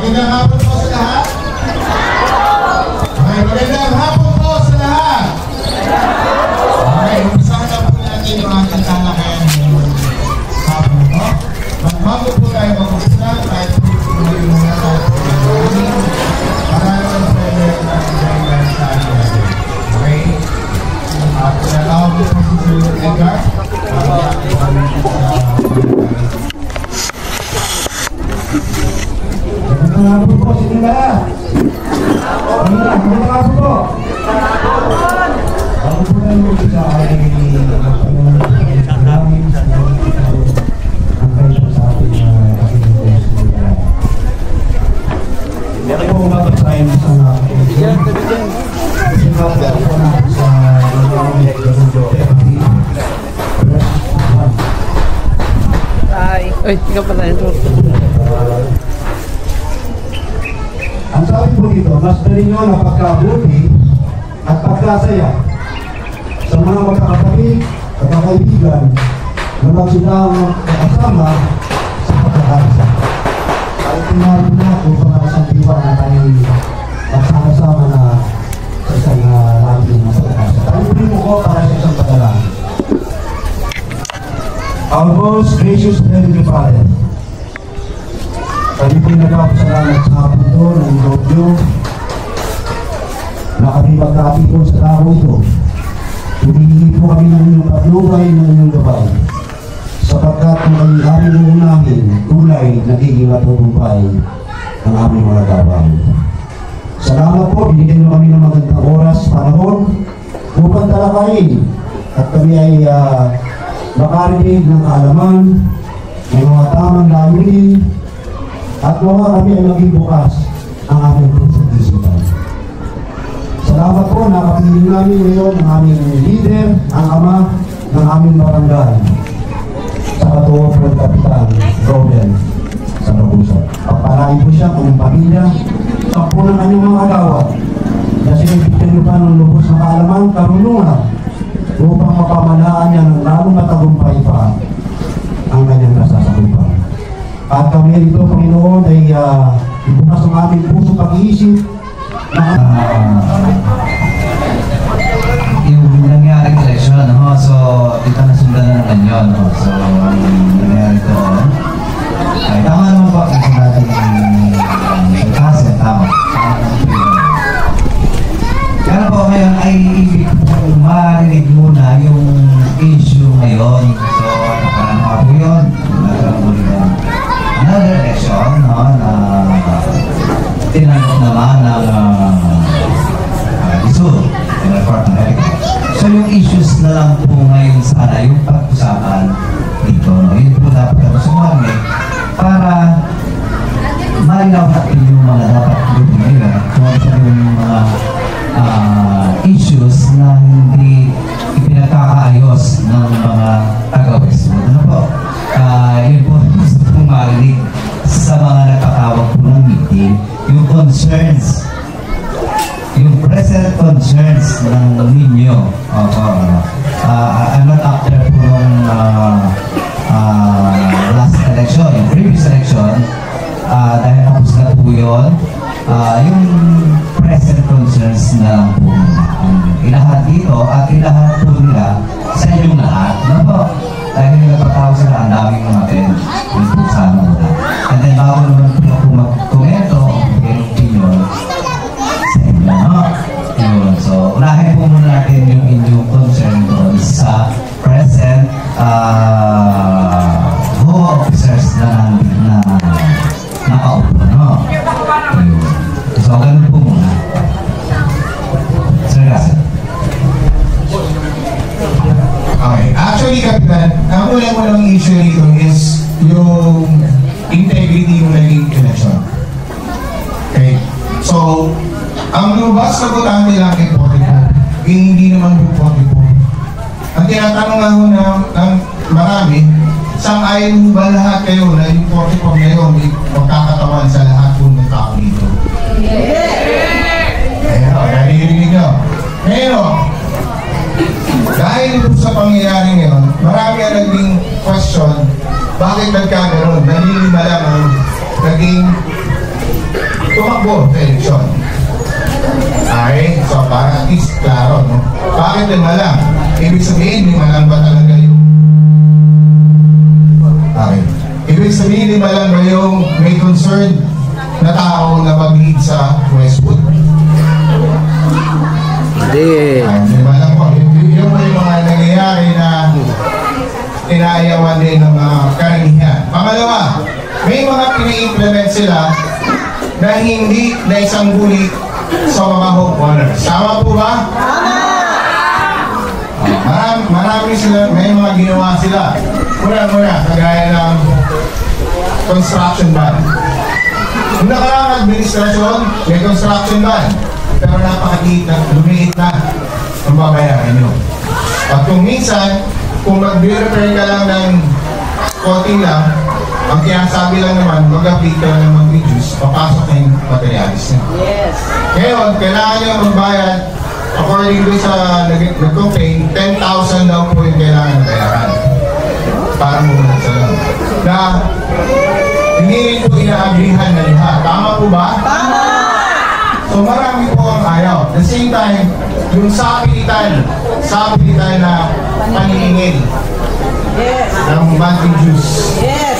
magandang hapon po sa lahat. Okay, magandang hapon po sa lahat. Okay, umpisahan na po natin yung ating talakayan ngayong hapon po. Bago po tayo mag-umpisa, kahit po tuloy muna tayo para naman sa inyo natin sa atin. Okay? At nalawag po si Sir Edgar. Magandang hapon po sa inyo lahat. Magandang hapon po. Bago po tayo mag-umpisa ay Meron po mapasahin sa Ay, ikaw pala ito. Ang sabi po dito, mas dali nyo na pagkabuti at pagkasaya sa mga magkakapatid at kaibigan na magsilang kasama sa pagkakaisa. Kahit tinawag na kung sa mga isang diwa na tayo magsama-sama na sa isang natin na pagkakaisa. Talunin mo ko para sa isang pagkakaisa. Our most gracious Heavenly Father, kami po'y nagpapasalamat sa hapon ito ng loob nyo na kami magkapikon sa tao ito. Humihingi po kami ng inyong patnubay ng inyong gabay sapagkat kung kami aming uunahin, tunay nagiging matutumpay ng aming mga gabay. Salamat po, binigyan nyo kami ng magandang oras, panahon upang talakayin at kami ay makarinig ng kaalaman, ng mga tamang layunin, at mga kami ay maging bukas ang aming pusong isipan. Salamat po, nakapiling namin ngayon ang aming leader, ang ama ng aming barangay, sa katuwa po ng Kapitan Robin sa Nabusa. Pagpalain po siya kung pamilya, sa po ng kanyang mga agawad, na sinibigyan nyo pa ng lubos na kaalaman, karunungan, upang mapamalaan niya ng lalong matagumpay pa ang kanyang nasasakupan. At kami ito, Panginoon, ay ibukas ang aming puso pag-iisip na yung nangyaring eleksyon, no? So dito nasundan na naman yun, no? So ang nangyari ito, ay tama naman po kasi natin kasi tama. Kaya po ngayon ay ibig po marinig muna yung issue ngayon. So nakaraan nga po yun, another election, no? Na tinanong naman ng Isur, ng Report America. So yung issues na lang po ngayon sana yung pag-usapan dito, no? Yun po dapat kami sumami para malinaw natin yung mga dapat gawin ngayon kung ano yung mga issues na hindi ipinagkakaayos ng mga taga-Westwood. Ano po? Yun po gusto pong marinig sa mga nagpatawag po ng meeting, yung concerns, yung present concerns ng ninyo. I'm not after po ng last election, yung previous election, dahil tapos na po yun, yung present concerns na lang po ang ilahat dito at ilahat po nila sa inyong lahat. Ano po? Dahil nagpatawag sila ang daming mga friends yung po sana muna. And then bago naman po ako mag-komento, yung opinion sa inyo, no? Yun. So, unahin po muna natin yung inyong concern doon sa present officers na nakaupo, no? Yun. So, ganun po muna. Sir Russell. okay. Actually, Kapitan, ang unang issue dito is yung integrity ng naging election. Okay? So, ang lumabas na butante lang kay 44, hindi naman yung 44. Ang tinatanong nga ho ng marami, sang-ayon mo ba lahat kayo na yung 44 ngayon magkakatawan sa lahat po ng tao dito? Ayun, naririnig nyo. Ngayon, dahil sa pangyayari ngayon, marami ang naging question, bakit nagkaganon? Nalilima lang ang naging tumakbo sa eleksyon. Okay? So, para at least klaro, no? Bakit 5 lang? Ibig sabihin, 5 lang ba talaga yung... Okay. Ibig sabihin, 5 lang ba yung may concern na tao na mag-lead sa Westwood? Hindi. 5 lang po. Yung may mga nangyayari na inaayawan din ng mga karamihan. Pangalawa, may mga pina-implement sila na hindi na isang gulit sa mga homeowners. Tama po ba? Marami sila, may mga ginawa sila. Muna, kagaya ng construction ban. Yung nakaraang administrasyon, may construction ban. Pero napakaliit na, lumiit na ang babayaran nyo. At kung minsan, kung mag-repair ka lang ng konti lang, ang kinasabi lang naman, mag-update ka lang ng mag-reduce, papasok na yung materialis na. Yes. Ngayon, kailangan nyo magbayad, according to sa nag-complain, 10,000 daw po yung kailangan na bayaran. Para muna sa lang. Na, hindi rin po ina-agrihan na lahat. Tama po ba? Tama! So marami po ang ayaw. At the same time, yung sapilitan na paniningil ng monthly dues. Yes.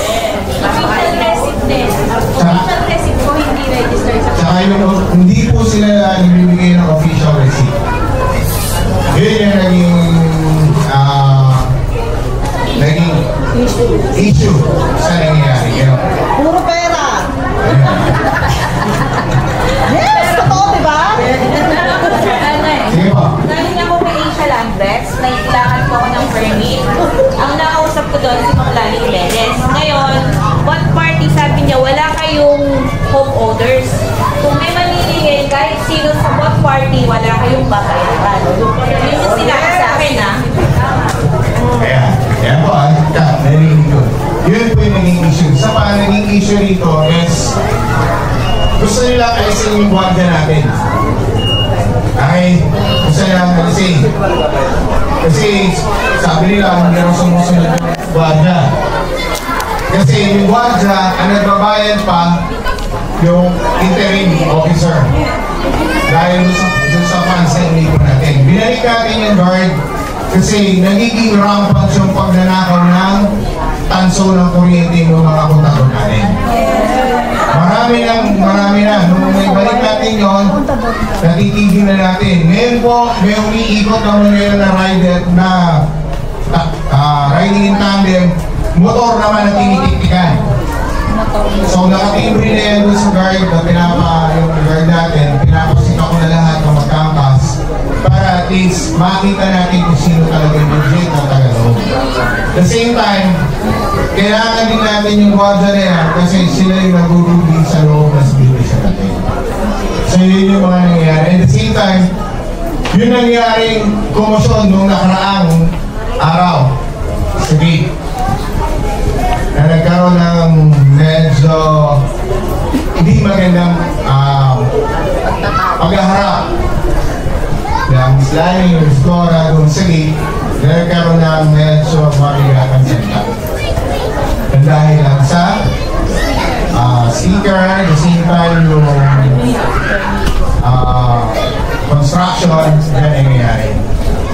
Official receipt din. Official receipt ko hindi registered sa Tsaka yung hindi po sila nagbibigay ng official receipt. Yun yung naging issue sa nangyayari. Puro pera. Ayun. Yes, totoo, diba? Sige po. Galing ako kay Asia Landrex, nailangan ko ako ng permit. Ang nakausap ko doon si Maklani Jimenez. Ngayon, one party sabi niya, wala kayong homeowners. Kung may manilingin, kahit sino sa one party, wala kayong babayaran. Yun yung sinabi sa akin, ha? Kaya po, narinig yun. Yun po yung naging issue. Sa pa, naging issue rito is gusto nila alisin yung guardia natin. Okay? Gusto nila alisin. Kasi sabi nila, hindi rin sumusunod yung guardia. Kasi yung guardia, ang nagbabayad pa yung interim officer. Dahil sa funds na inipo natin. Binalik natin yung guard kasi nagiging rampant yung pagnanakaw ng tanso ng kuryente ng mga kontador natin. Marami na. Nung may balik natin yun, natitigil na natin. Ngayon po, may umiikot ang ngayon na rider na riding in tandem, motor naman na tinitiktikan. So nakatimbre na yan doon sa guard na yung guard natin, pinapasita ko na lahat ng magkampas para at least makita natin kung sino talaga yung legit na tagalog. At the same time, kailangan din natin yung guardia na yan kasi sila yung nagurugin sa loob ng spirit sa natin. So yun yung mga nangyayari. At the same time, yun nangyaring komosyon nung nakaraang araw sa gate na nagkaroon ng medyo hindi magandang paghaharap ng sliding yung skora doon sa gate na nagkaroon ng medyo mabigatang salita. Dahil lang sa speaker, at the same time yung construction na nangyayari.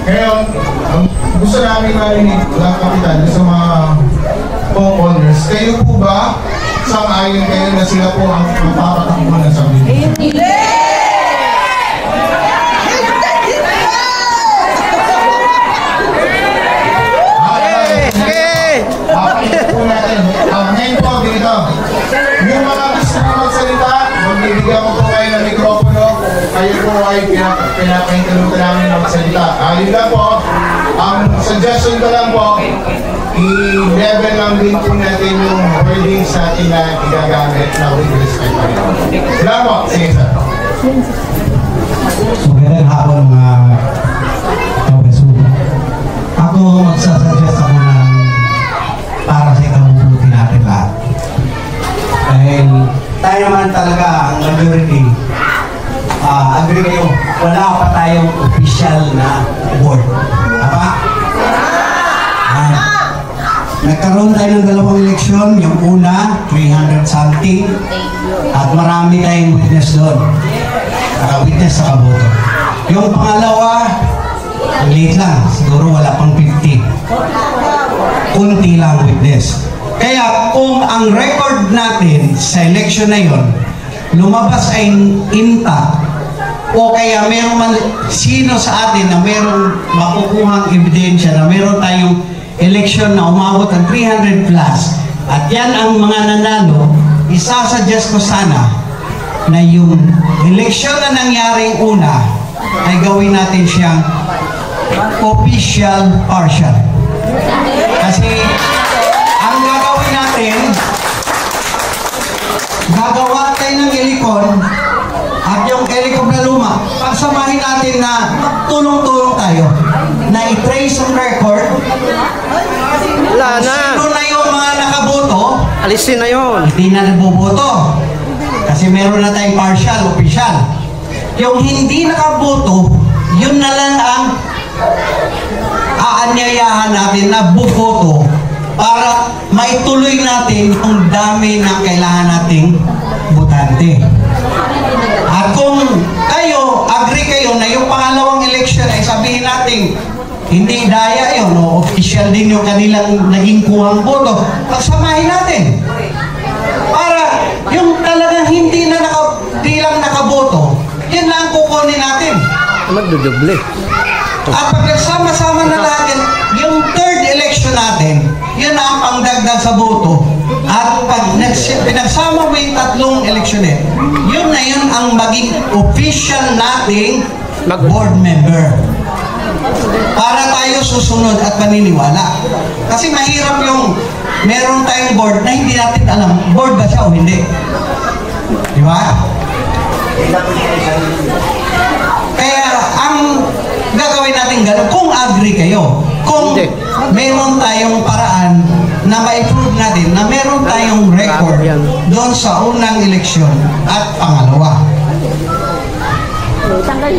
Ngayon, gusto namin marinig lang kapitan sa mga homeowners. Kayo po ba sang-ayon kayo na sila po ang magpapatakbo ng subdivision? Hindi! Po natin. Ngayon po, dito. Yung mga gusto nyo magsalita, magbibigyan ko po kayo ng mikropono. Kayo po ay pinapahintalutan namin na magsalita. Yun lang po. Ang suggestion ko lang po, i-level lang din po natin yung wordings natin na igagamit na with respect pa rin. Wala po. Sige, sir. Magandang hapon mga kawesugo. Ako magsasuggest ako ng para sa ikabubuti natin lahat. Dahil tayo naman talaga ang majority, agree kayo, wala pa tayong official na board. Tama? Nagkaroon tayo ng dalawang eleksyon. Yung una, 300 something. At marami tayong witness doon. Naka-witness sa kaboto. Yung pangalawa, late lang. Siguro wala pang 50. Kunti lang witness. Kaya kung ang record natin sa election na yon lumabas ay intact, o kaya meron man sino sa atin na merong makukuhang ebidensya na meron tayong election na umabot ng 300 plus at yan ang mga nanalo, isasuggest ko sana na yung election na nangyaring una ay gawin natin siyang official partial. Kasi ang gagawin natin, gagawa tayo ng helicon at yung helicon na luma, pagsamahin natin na tulong-tulong tayo na i-trace ang record. Wala na. Sino na yung mga nakaboto, Alisin na yon. hindi na nagboboto. Kasi meron na tayong partial, official. Yung hindi nakaboto, yun na lang ang aanyayahan natin na buboto para maituloy natin yung dami na kailangan nating botante. At kung kayo, agree kayo na yung pangalawang election ay sabihin natin, hindi daya yun, no? Official din yung kanilang naging kuhang boto, pagsamahin natin. Para yung talagang hindi lang nakaboto, yun lang ang kukunin natin. Magduduble. At pag nagsama-sama na natin, yung third election natin, yun na ang pangdagdag sa boto. At pag pinagsama mo yung tatlong eleksyon yun na yun ang maging official nating board member. Para tayo susunod at paniniwala. Kasi mahirap yung meron tayong board na hindi natin alam, board ba siya o hindi. Di ba? Kaya ang gagawin natin gano'n, kung agree kayo, kung meron tayong paraan na ma-improve natin, na meron tayong record doon sa unang eleksyon at pangalawa.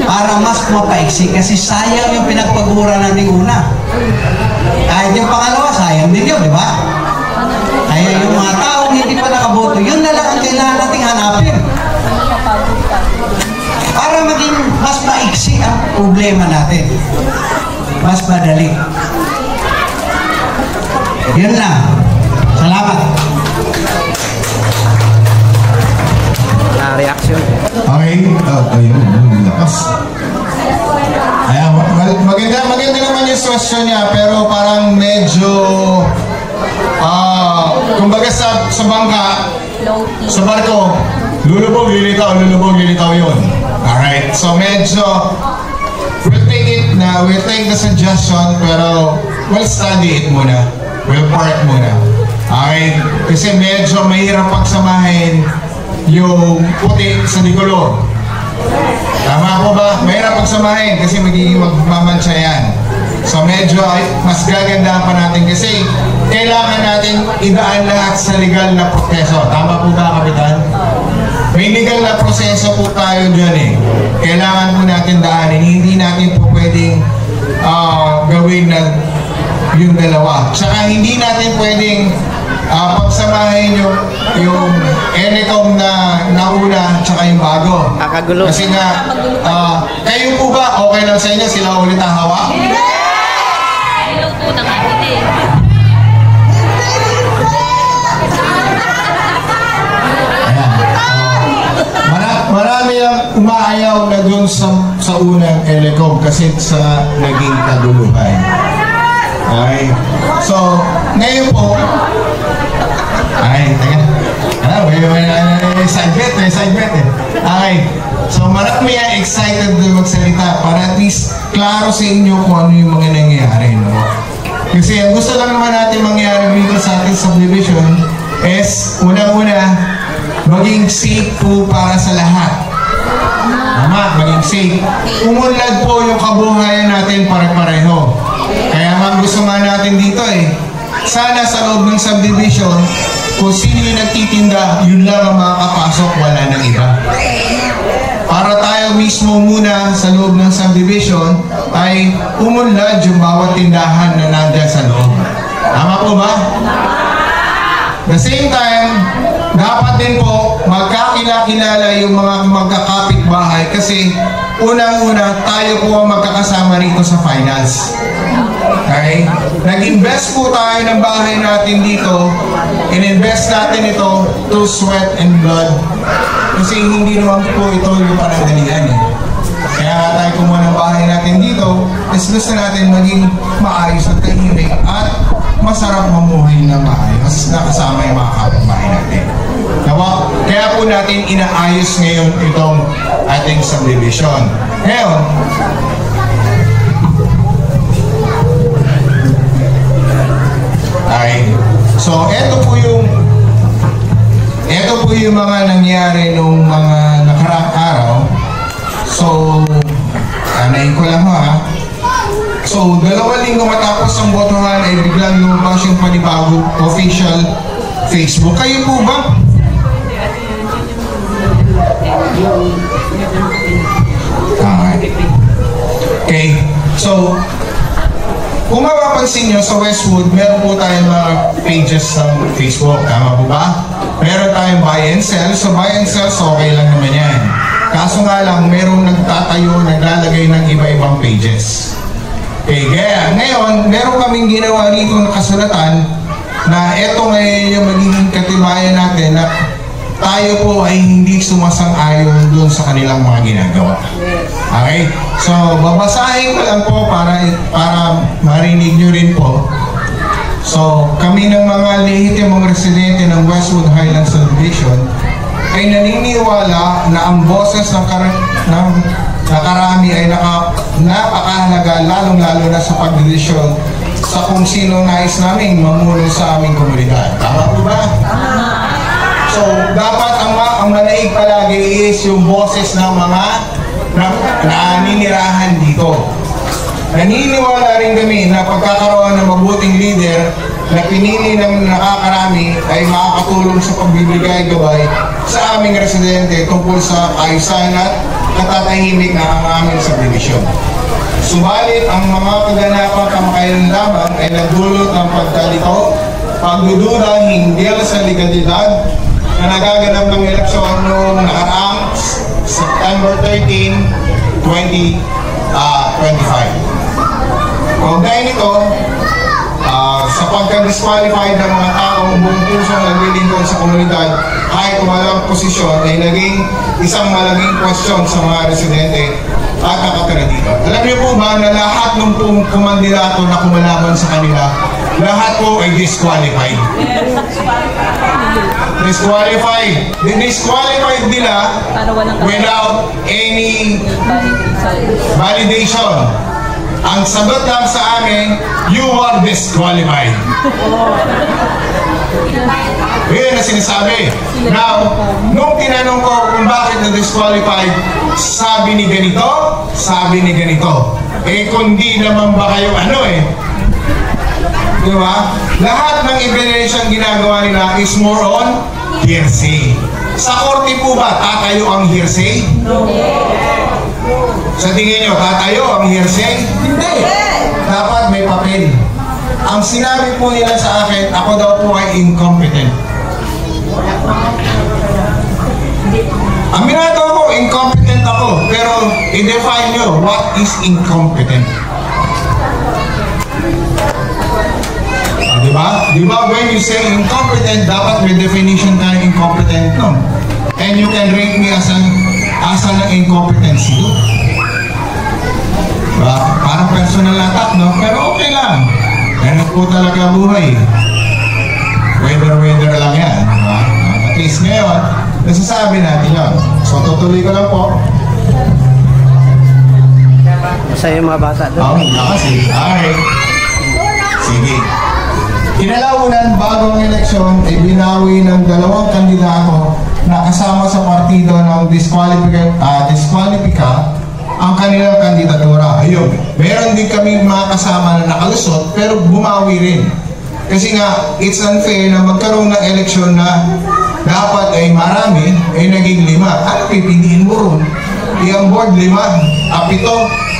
Para mas mapaiksi, kasi sayang yung pinagpagura natin una. Kahit yung pangalawa, sayang din yun, di ba? Kaya yung mga taong hindi pa nakaboto, yun na lang ang kailangan nating hanapin. Para maging mas maiksi ang problema natin. Mas madali. Yun lang. Salamat. Reaction. Okay. Ayun. Lakas. Ayan, maganda naman yung question niya, pero parang medyo kumbaga sa bangka, sa barko, lulubog, lilitaw yun. Alright, so medyo we'll take the suggestion, pero we'll study it muna. We'll part muna. Okay? Kasi medyo mahirap pagsamahin yung puti sa dikolor. Tama po ba? Mahirap pagsamahin kasi magiging magmamansya yan. So medyo mas gaganda pa natin kasi kailangan natin idaan lahat sa legal na proseso. Tama po ba, Kapitan? May legal na proseso po tayo dyan eh. Kailangan po natin daanin. Hindi natin po pwedeng gawin na yung dalawa. Tsaka hindi natin pwedeng pagsamahin yung Elecom na nauna tsaka yung bago. Kakagulo. Kasi nga, kayo po ba okay lang sa inyo sila ulit ang hawak? Hello po ng atin eh. Marami ang umaayaw na dun sa unang Elecom kasi sa naging kaguluhan. Okay. So, ngayon po, may side bet eh. Okay. So, marami ang excited na magsalita para at least klaro sa inyo kung ano yung mga nangyayari, no? Kasi ang gusto lang naman natin mangyari dito sa ating subdivision is, unang-una, maging safe po para sa lahat. Tama, maging safe. Umunlad po yung kabuhayan natin pare-pareho. Kaya nga gusto nga natin dito eh, sana sa loob ng subdivision, kung sino yung nagtitinda, yun lang ang makakapasok, wala nang iba. Para tayo mismo muna sa loob ng subdivision, ay umunlad yung bawat tindahan na nandyan sa loob. Tama po ba? The same time, dapat din po magkakilala yung mga magkakapitbahay kasi unang-una tayo po ang magkakasama rito sa finals. Okay? Nag-invest po tayo ng bahay natin dito. In-invest natin ito through sweat and blood. Kasi hindi naman po ito yung panandalian eh. Kaya tayo kumuha ng bahay natin dito, is gusto natin maging maayos at tahimik at masarap mamuhay na maayos na kasama yung mga kapitbahay natin. Kaya po natin inaayos ngayon itong ating subdivision. Ngayon, so ito po yung mga nangyari nung mga nakaraang araw. So, anayin ko lang ha. So, 2 linggo matapos ang botohan ay biglang lumabas yung panibagong official Facebook. Kayo po ba? Okay. So, kung mapapansin nyo sa Westwood, meron po tayong mga pages ng Facebook. Tama po ba? Meron tayong buy and sell. So, buy and sell, so okay lang naman yan. Kaso nga lang, merong nagtatayo, naglalagay ng iba-ibang pages. Okay, kaya ngayon, meron kaming ginawa dito na kasulatan na eto ngayon yung magiging katibayan natin na tayo po ay hindi sumasang-ayon doon sa kanilang mga ginagawa. Okay? So, babasahin ko lang po para marinig nyo rin po. So, kami ng mga lehitimong residente ng Westwood Highlands Subdivision ay naniniwala na ang boses ng nakarami ay napakahalaga lalong-lalo na sa pagdesisyon sa kung sino nais namin mamuno sa aming komunidad. Tama po ba? So, dapat ang manaig palagi is yung boses ng mga naninirahan dito. Naniniwala rin kami na pagkakaroon ng mabuting leader na pinili ng nakakarami ay makakatulong sa pagbibigay gabay sa aming residente tungkol sa kaayusan at katatahimik na ang aming subdivision. Subalit, ang mga kaganapang kamakailan lamang ay nagdulot ng pagkalito, pagdududa hinggil sa legalidad na nagaganap ng eleksyon noong nakaraang September 13, 2025. Kung dahil nito, sa pagka-disqualified ng mga taong buong pusong naglilingkod sa komunidad kahit walang posisyon ay naging isang malaking question sa mga residente at nakatira dito. Alam niyo po ba na lahat ng kumandidato na kumalaban sa kanila, lahat po ay disqualified. Disqualified. Disqualified nila without any validation. Ang sagot lang sa amin, you are disqualified. Yun na sinasabi. Now, nung tinanong ko kung bakit na-disqualified, sabi ni ganito, sabi ni ganito. Eh, kundi naman ba kayo di ba? Lahat ng evaluation ginagawa nila is more on hearsay. Sa korte po ba, tatayo ang hearsay? No. Sa tingin nyo, tatayo ang hearsay? Hindi. Dapat may papel. Ang sinabi po nila sa akin, ako daw po ay incompetent. Aminado ako, incompetent ako. Pero i-define nyo, what is incompetent? Diba? Diba when you say incompetent, dapat may definition ka ng incompetent, no? And you can rate me as an incompetency, no? Diba? Parang personal attack, no? Pero okay lang. Ganun po talaga buhay. Weather lang yan, diba? At least ngayon, nasasabi natin yun. So, tutuloy ko lang po. Masaya yung mga bata doon. Kasi, alright. Sige. Kinalaunan bago ang eleksyon ay binawi ng 2 kandidato na kasama sa partido ng disqualifika ang kanilang kandidatura. Ayun, meron din kami mga kasama na nakalusot pero bumawi rin. Kasi nga, it's unfair na magkaroon ng eleksyon na dapat ay marami, ay naging 5. Ano pipiliin mo ron? Ang board 5, 7,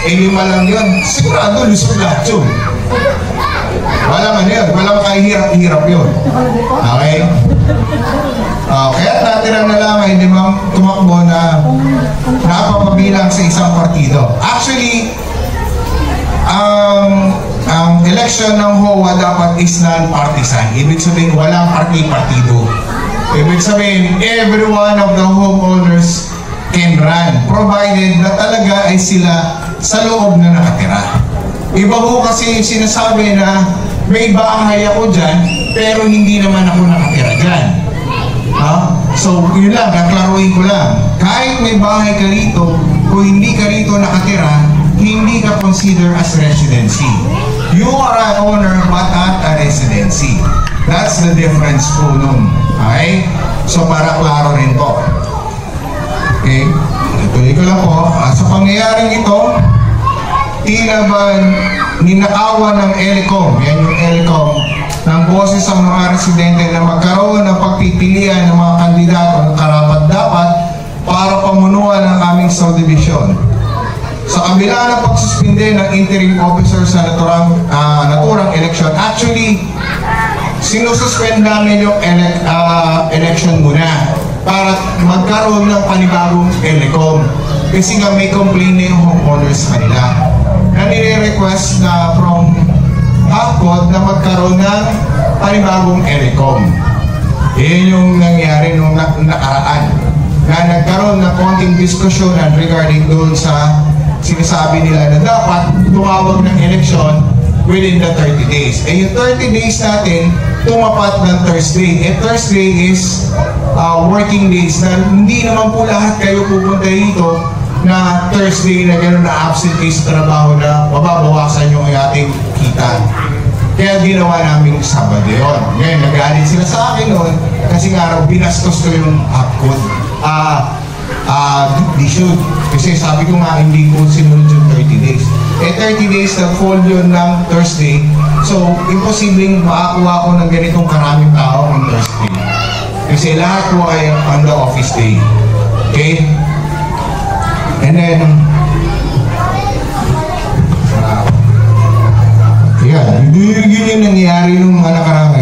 ay 5 lang yun. Sigurado lusot lahat yun. Walang ano yun, walang kahirap-hirap yun. Okay? Kaya natira na lang hindi tumakbo na napapabilang sa isang partido. Actually, ang election ng HOA dapat is non-partisan. Ibig sabihin, walang partido. Ibig sabihin, every one of the homeowners can run, provided na talaga ay sila sa loob na nakatira. Iba ho kasi sinasabi na may bahay ako dyan, pero hindi naman ako nakatira dyan. So, yun lang, naklaruin ko lang. Kahit may bahay ka rito, o hindi ka rito nakatira, hindi ka consider as residency. You are an owner but not a residency. That's the difference po nun. Okay? So, para klaro rin po. Okay? Tuloy ko lang po. Sa pangyayaring ito, tila ba ninaawa ng ELECOM, yan yung ELECOM, ng boses ang mga residente na magkaroon ng pagpipilian ng mga kandidato na karapat-dapat para pamunuan ang aming subdivision. Sa kabila ng pagsuspinde ng interim officer sa naturang election, actually, sinususpend namin yung election muna para magkaroon ng panibagong ELECOM. Kasi nga may complaint na yung homeowners kanila. Na nire-request na from AFCOD na magkaroon ng panibagong ELECOM. Yan yung nangyari nung nakaraan. Na nagkaroon ng konting diskusyonan regarding doon sa sinasabi nila na dapat tumawag ng election within the 30 days. Eh yung 30 days natin, tumapat ng Thursday. Thursday is working days na hindi naman po lahat kayo pupunta dito na Thursday na gano'n na absent kayo sa trabaho na mababawasan yung ating kita. Kaya ginawa namin Sabado yun. Ngayon, nagalit sila sa akin noon kasi nga raw binastos ko yung AFCOD. They should. Kasi sabi ko nga hindi ko sinunod yung 30 days. 30 days na fall yun ng Thursday. So, imposibleng makakuha ko ng ganitong karaming tao on Thursday. Kasi lahat po ay on the office day. Okay? And then, yun yung nangyayari nung mga nakarang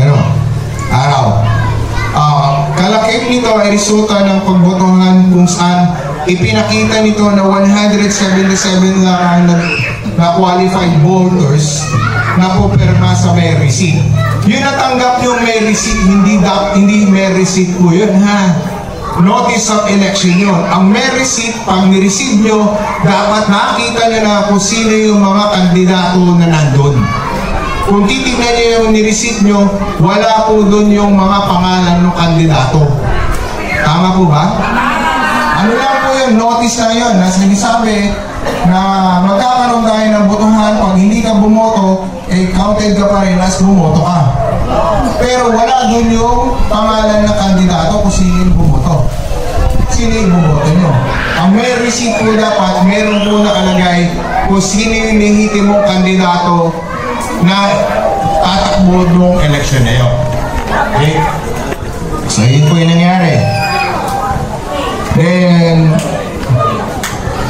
araw. Kalakip nito ay resulta ng pagbotohan kung saan ipinakita nito na 177 lang ang na-qualified voters na pupirma sa may receipt. Yun natanggap yung may receipt, hindi may receipt po yun ha. Notice of election yun. Ang may receipt, pag ni-receive nyo, dapat nakita nyo na kung sino yung mga kandidato na nandun. Kung titignan nyo yung ni-receipt nyo, wala po dun yung mga pangalan ng kandidato. Tama po ba? Ano lang po yung notice na yun, na sinasabi na magkakaroon tayo ng botohan, pag hindi ka bumoto, counted ka pa rin as bumoto ka. Pero wala dun yung pangalan ng kandidato kung sino yung bumoto. Sino yung bumoto nyo. Ang may receipt po dapat, meron po nakalagay kung sino yung lehitimong kandidato na tatakbo ng election na yun. Okay? So, yun po yung nangyari. Then,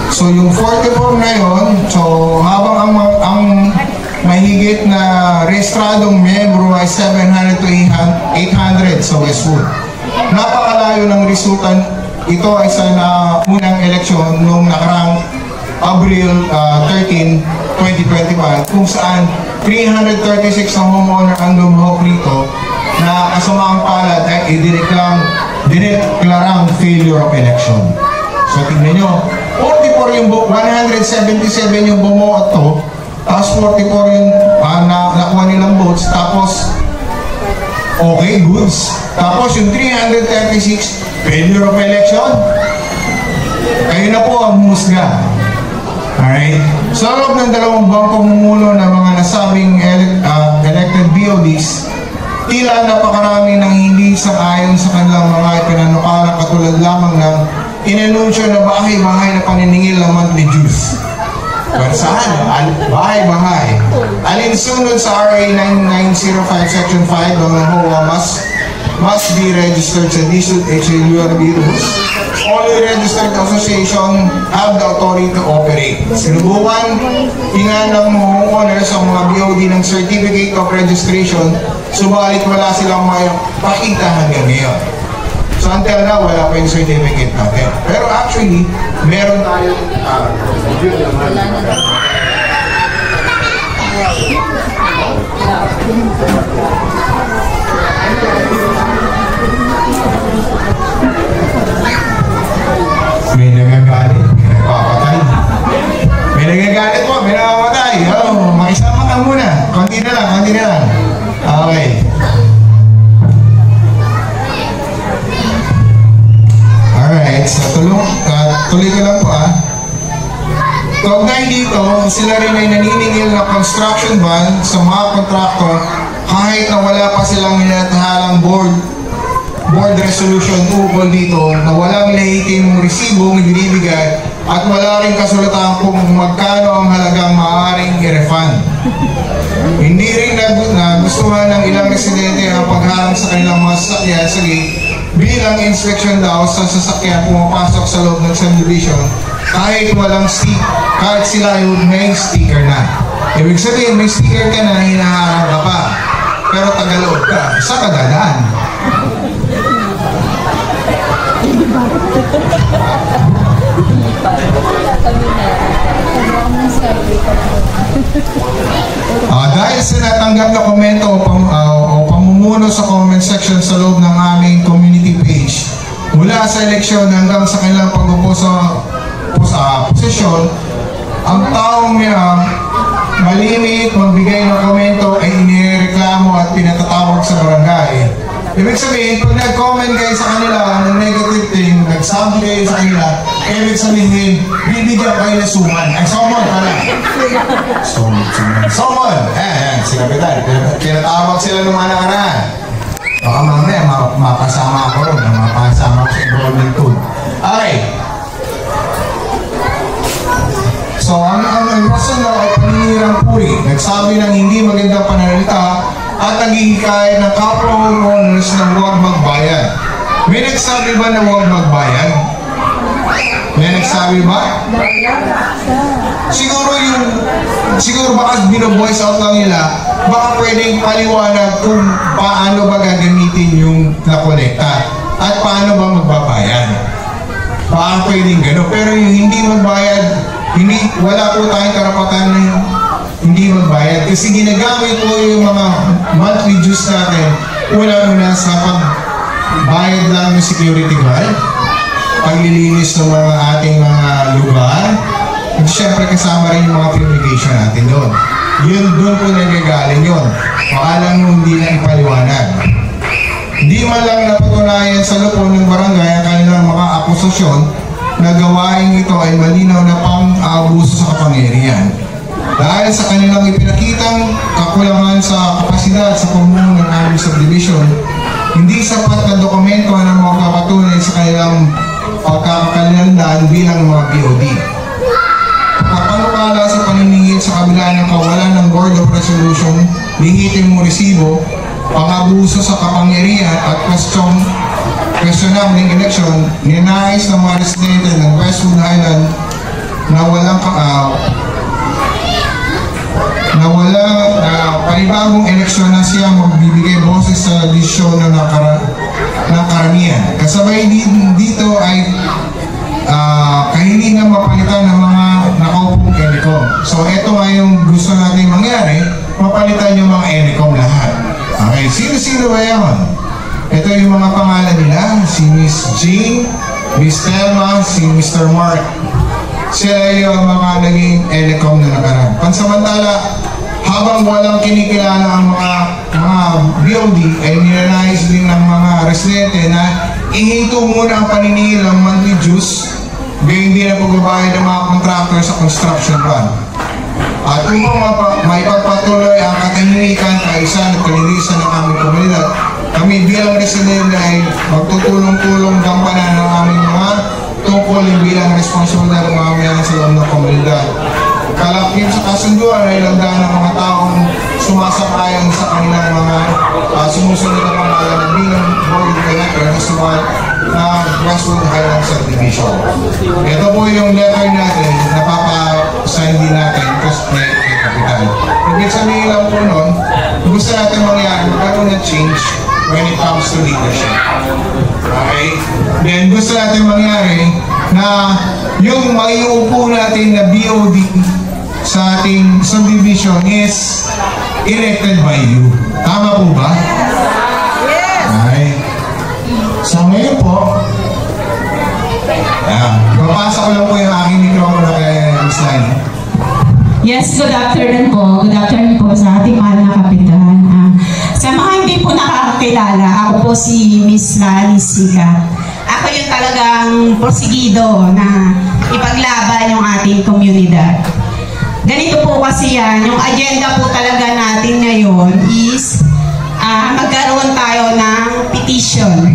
so yung 44 na yun, so habang ang mahigit na rehistradong membro ay 700 to 800 sa Westwood. Napakalayo ng resultan. Ito ay sa unang eleksyon noong nakarang Abril 13, 2021 kung saan 336 na homeowner ang lumahok rito na kasamaang palad ay dineklarang failure of election. So tingnan nyo, 44 yung 177 yung bumoto, tapos 44 yung nakuha nilang votes, tapos okay, goods. Tapos yung 336, failure of election. Kayo na po ang musga. Alright? Sa loob ng dalawang bangkong mumulo ng mga nasabing elected BODs, tila napakarami ng hindi sang-ayon sa kanilang mga ipinanukalang katulad lamang ng inanunsyo na bahay-bahay na paniningil ng monthly dues. Pero saan? Bahay-bahay. Alinsunod sa RA 9905 Section 5 ng HOA, mas must be registered sa DSUD HLURB rules. Only registered association have the authority to operate. Sinubukan, tinanong mo homeowners ang mga BOD ng Certificate of Registration, subalit wala silang makita hanggang ngayon. So until now, wala pa yung certificate natin. Pero actually, meron tayong may nagagalit, may nagpapatay. May nagagalit po, may nagpapatay. Oh, makisama ka muna. Konti na lang, konti na lang. Okay. Alright, so tuloy ko lang po Kaugnay dito, sila rin ay naniningil ng construction ban sa mga kontraktor kahit na wala pa silang hinatahalang board resolution ukol dito na walang lehitimong resibong ibinibigay at wala rin kasulatan kung magkano ang halagang maaaring i-refund. Hindi rin nagustuhan ng ilang residente ang pagharang sa kanilang mga sasakyan sa gate bilang inspection daw sa sasakyan pumapasok sa loob ng subdivision kahit walang kahit sila yung may sticker na. Ibig sabihin, may sticker ka na, hinaharang ka pa. Pero tagalog ka, saan ka dadaan? Dahil sa natanggap na komento o pamumuno sa comment section sa loob ng aming community page, mula sa eleksyon hanggang sa kanilang pag-upo sa posisyon, ang taong malimit magbigay ng komento ay inireklamo at pinatatawag sa barangay. Ibig sabihin, pag nag-comment kayo sa kanila ng negative thing, nagsabi kayo sa kanila, ibig sabihin, bibigyan kayo na suman. Ay, suman pala. Suman. Sinabi tayo. Pinatawag sila ng mga nakaraan. Baka mamaya, mapasama ako ron. Mapasama ako sa enrollment code. Okay. So, ang rason na ay paninirang puri, nagsabi ng hindi magandang pananalita at naghihikayat ng kapwa homeowners na huwag magbayad. May nagsabi ba na huwag magbayad? May nagsabi ba? Siguro baka bino-voice out lang nila, baka pwedeng paliwanag kung paano ba gagamitin yung nakolekta at paano ba magbabayad. Baka pwedeng gano'n. Pero yung hindi magbayad, wala po tayong karapatan na hindi magbayad. Kasi ginagamit po yung mga monthly dues natin, una-una sa pagbayad lang ng security guard, paglilinis ng mga ating mga lugar, at syempre kasama rin yung mga purification natin doon. Doon po nagagaling yun. Baka lang hindi na ipaliwanag. Hindi man lang napatunayan sa lupon ng barangay ang kanilang mga akusasyon na gawain ito ay malinaw na pang-aabuso sa kapangyarihan. Dahil sa kanilang ipinakitang kakulangan sa kapasidad sa pamumuno ng aming subdivision, hindi sapat na dokumento na magpapatunay sa kanilang pagkakalandan bilang mga BOD. Kapanukala sa paniningil sa kabila ng kawalan ng Board of Resolution, lehitimong resibo, pang-abuso sa kapangyarihan at questionable election, ninais ng mga residente ng Westwood Highland na walang panibagong eleksyon na siya magbibigay boses sa desisyon ng karamihan. Kasabay dito ay kahilingan mapalitan ng mga nakaupong ENECOM. So ito nga yung gusto natin mangyari, mapalitan yung mga ENECOM lahat. Okay, sino-sino ba yan? Ito yung mga pangalan nila, si Miss Jean, Miss Thelma, si Mr. Mark. Sila yung mga naging ENECOM na nakaraan. Pansamantala, habang walang kinikilala ang mga BOD, ay ninanais din ng mga residente na ihinto muna ang paniningil ng monthly dues, gayon din ang pagbabayad ng mga contractor sa construction ban. At upang maipagpatuloy ang katahimikan, kaayusan at kalinisan ng aming komunidad, kami bilang residente ay magtutulong-tulong gampanan ng aming mga tungkulin bilang responsibilidad ng mga mayayaman sa loob ng komunidad. Kalakip sa kasunduan ay lagdaan ng mga taong sumasang-ayon sa kanilang mga sumusunod na pangalan ng bilang board director na sumat ng Westwood Highland Subdivision. Ito po yung letter natin na papasign din natin kasi kay Kapitan. Ibig sabihin lang po nun, gusto natin mangyari magkaroon ng change when it comes to leadership. Okay? Then gusto natin mangyari na yung maiupo natin na BOD sa ating subdivision is elected by you. Tama po ba? Yes! Okay. So ngayon po, papasa ko lang po yung aking mikropono kay Ms. Lani. Yes, good afternoon po. Good afternoon po sa ating mahal na kapitan. Sa mga hindi po nakakakilala, ako po si Ms. Lani Sikat. Ako yung talagang porsigido na ipaglaban yung ating komunidad. Ganito po kasi yan, yung agenda po talaga natin ngayon is magkaroon tayo ng petition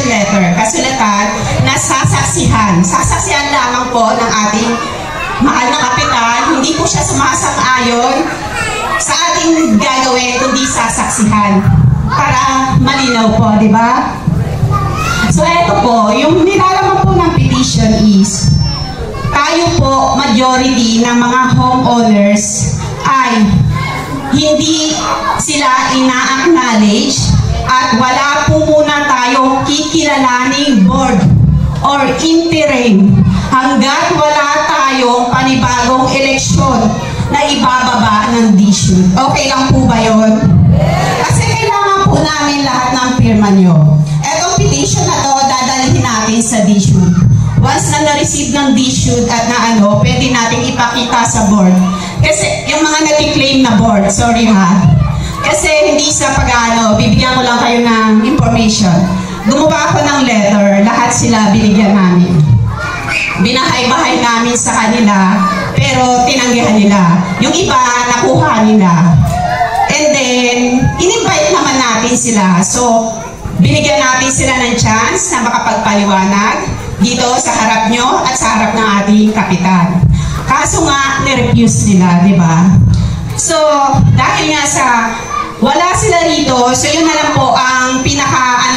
letter, kasulatan na sasaksihan. Sasaksihan lamang po ng ating mahal na kapitan, hindi po siya sumasang-ayon sa ating gagawin, kundi sasaksihan. Para malinaw po, di ba? So, eto po, yung nilalaman po ng petition is, tayo po, majority ng mga homeowners ay hindi sila ina-acknowledge at wala po muna tayong kikilalaning board or interim hanggat wala tayong panibagong eleksyon na ibababa ng DSUD. Okay lang po ba yun? Kasi kailangan po namin lahat ng pirma nyo. Etong petition na to, dadalhin natin sa DSUD. Once na na-receive ng DSUD at pwede nating ipakita sa board. Kasi yung mga nag-claim na board, sorry ha. Kasi hindi sa bibigyan ko lang kayo ng information. Gumawa ako ng letter, lahat sila binigyan namin. Binahay-bahay namin sa kanila, pero tinanggihan nila. Yung iba, nakuha nila. And then, in-invite naman natin sila. So, binigyan natin sila ng chance na makapagpaliwanag dito sa harap nyo at sa harap ng ating kapitan. Kaso nga, nirefuse nila, di ba? So, dahil nga sa wala sila rito, so yun na lang po ang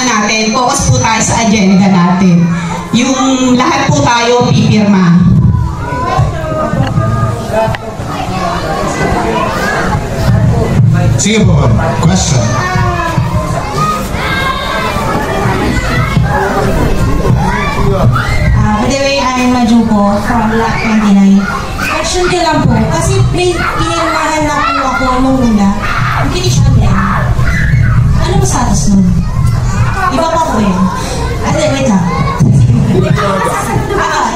natin, focus po tayo sa agenda natin. Yung lahat po tayo pipirma. Sige po, question. By the way, I'm Majuko from Lot 29. Question ko lang po, kasi may pinirmahan na po ako nung una. Ang petition din. Ano po status nun? Iba pa po yun. Wait lang.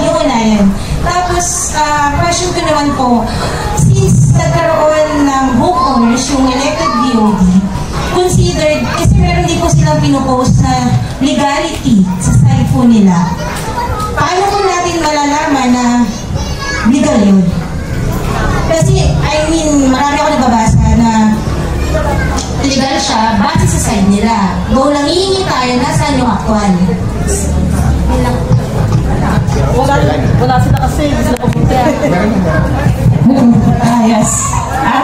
Yung una yun. Tapos, question ko naman po, since nagkaroon ng homeowners, yung elected BOD, considered, kasi meron din po silang pinupost na legality sa side po nila. Paano po natin malalaman na legal yun? Kasi, marami ako nagbabasa na legal siya base sa side nila. Though nangihingi tayo, nasaan yung actual? Wala sila kasi, hindi sila pupunta. Yes.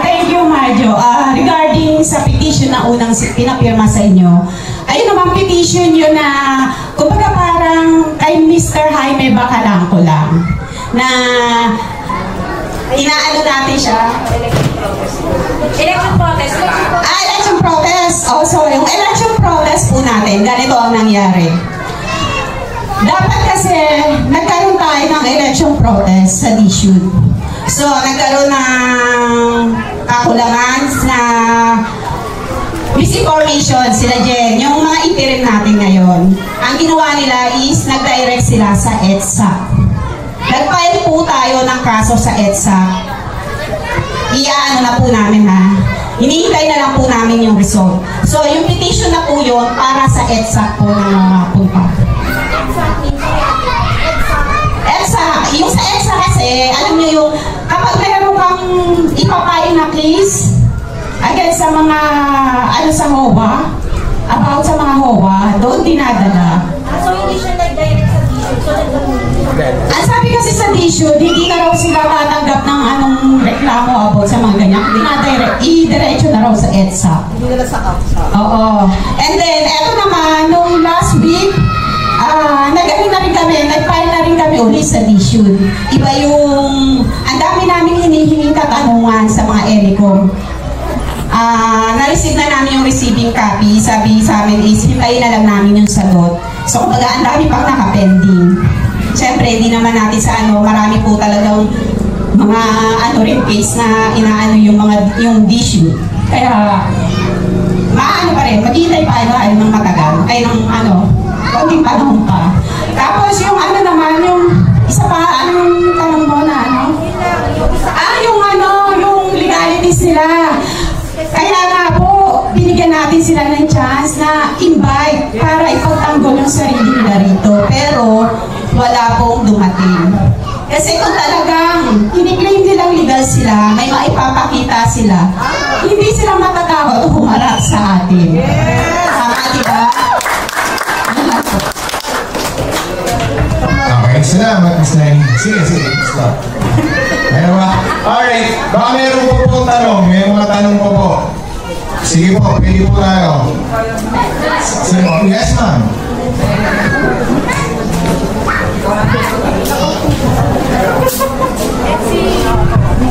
Thank you, Marjo. Regarding sa petition na unang pinapirma sa inyo, ayun naman petition yun na, kumbaga parang kay Mr. Jaime Bacalangco lang, na inaano natin siya? Election protest. Election protest. Oh, so yung election protest po natin, ganito ang nangyari. Dapat kasi nagkaroon tayo ng election protest sa DSUD. So, nagkaroon ng kakulangan na misinformation sila Jen, yung mga interim natin ngayon. Ang ginawa nila is nag-direct sila sa EDSA. Nag-file po tayo ng kaso sa EDSA. Iyaano na po namin ha. Hinihintay na lang po namin yung result. So, yung petition na po yun para sa EDSA po na punta. EDSA, yung sa EDSA kasi, alam nyo yung, kapag meron kang ipapay na case, against sa mga, sa HOA, about sa mga HOA, doon dinadala. So, hindi siya nag-direct sa DSUD. So, ang sabi kasi sa issue, hindi na raw sila tatanggap ng anong reklamo about sa mga ganyan. Hindi na i-diretso na raw sa EDSA. Hindi nila sa Oo. And then, eto naman, nung last week, nag-file na rin kami ulit sa DSUD. Iba yung, ang dami namin hinihinging katanungan sa mga ELECOM. Na-receive na namin yung receiving copy. Sabi sa amin is, hintayin na lang namin yung sagot. So, kumbaga, ang dami pang nakapending. Siyempre, di naman natin sa marami po talagang mga rin case na inaano yung DSUD. Kaya, maano pa rin, maghihintay pa ng matagal. Ay, ng konting panahon pa. Tapos yung naman, yung isa pa, yung tanong mo na yung legalities nila. Kaya nga po, binigyan natin sila ng chance na invite para ipagtanggol yung sarili nila rito. Pero, wala pong dumating. Kasi kung talagang kiniklaim nilang legal sila, may maipapakita sila, hindi sila matatakot humarap sa atin. Tama, diba? Okay, salamat, Miss Lenny. Sige, stop. Meron ba? Alright, baka meron po pong tanong. May mga tanong po po. Sige po, pwede po tayo. Yes, ma'am.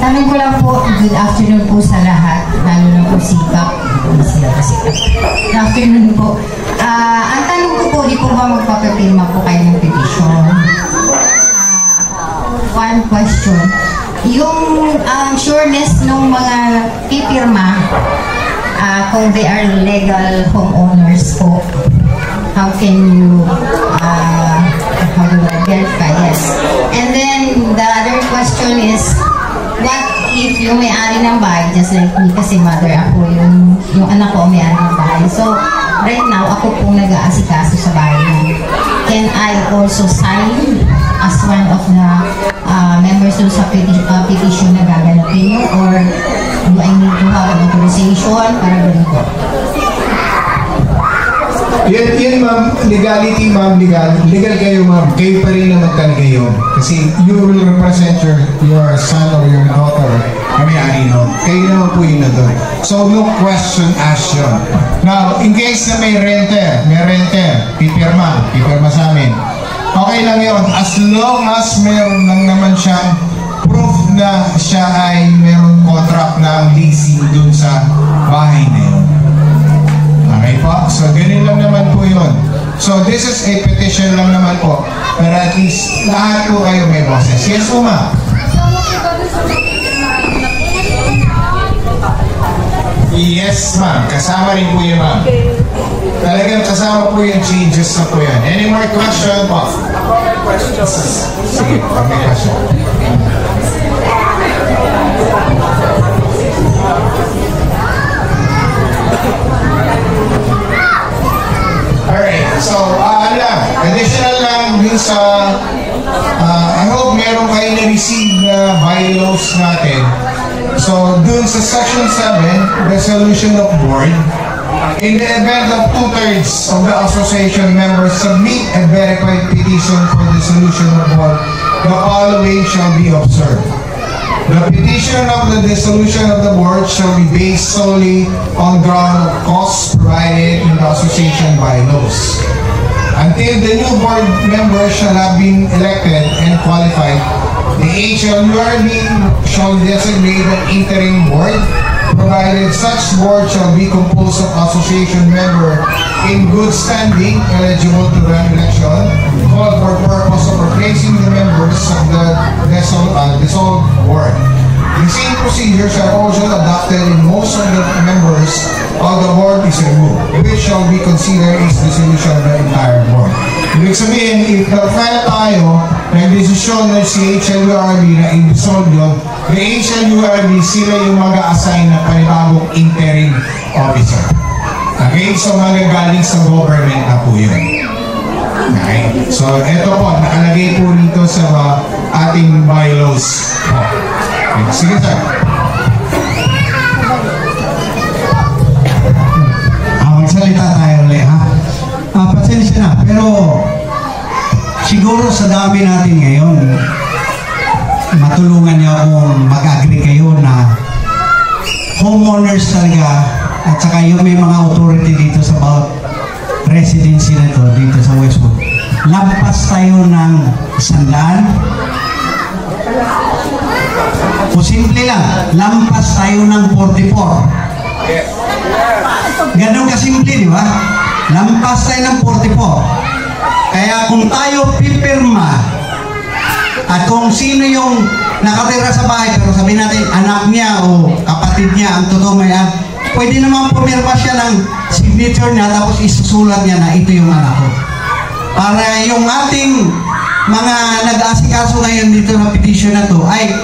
Tanong ko lang po, good afternoon po sa lahat, lalo na po sikap. Good afternoon po. Ang tanong ko po, di po ba magpapapirma po kayo ng petition? One question. Yung sureness ng mga pipirma, kung they are legal homeowners po, how can you how do I verify? Yes. And then the other question is, what if yung may-ari ng bahay, just like me, kasi mother ako, yung anak ko may-ari ng bahay. So, right now, ako pong nag-aasikaso sa bahay niya. Can I also sign as one of the members dun sa petition na gaganapin nyo? Or do I need to have an authorization para ganun po? Yan ma'am, legality ma'am, legal kayo ma'am, kayo pa rin naman talaga yun. Kasi you will represent your son or your daughter, kami-ari nun. Kayo naman po yun na doon. So no question asked yun. Now, in case na may renter, pipirma sa amin. Okay lang yun, as long as meron lang naman siyang proof na siya ay meron contract na leasing dun sa bahay na yun. Okay po? So, ganun lang naman po yun. So, this is a petition lang naman po. Pero at least, lahat po kayo may boses. Yes po, ma'am. Yes, ma'am. Kasama rin po yun, ma'am. Talagang kasama po yung changes na po yan. Any more question po? Sige, may question. Alright, so, additional lang dun sa, I hope meron kayo na-receive na bylaws natin. So, dun sa section 7, resolution of board, in the event of 2/3 of the association members submit a verified petition for the dissolution of board, the following shall be observed. The petition of the dissolution of the board shall be based solely on ground of costs provided in the association bylaws. Until the new board members shall have been elected and qualified, the HLURB shall designate an interim board, provided such board shall be composed of association member in good standing, eligible to run election, called for purpose of replacing the members of the dissolved board. The same procedures are also adopted in most of the members of the board is removed, which shall be considered as dissolution of the entire board. Ibig sabihin, if na-file tayo, nag-desisyon na si HLURB na i-dissolve yun, the HLURB sila yung mag-a-assign na panibagong interim officer. Okay? So, magagaling sa government na po yun. Okay? So, ito po, nakalagay po rito sa ating bylaws. Okay. Sige, sir. Magsalita tayo ulit, ha? Pasensya na, pero siguro sa dami natin ngayon, leaders talaga at saka yung may mga authority dito sa bawat residency na to dito sa Westwood. Lampas tayo ng 100. O simple lang, lampas tayo ng 44. Ganun kasimple, di ba? Lampas tayo ng 44. Kaya kung tayo pipirma at kung sino yung nakatira sa bahay, pero sabihin natin anak niya o kapatid niya ang totoo may pwede naman pumirma siya ng signature niya tapos isusulat niya na ito yung anak ko. Para yung ating mga nag-aasikaso ngayon dito na petition na to ay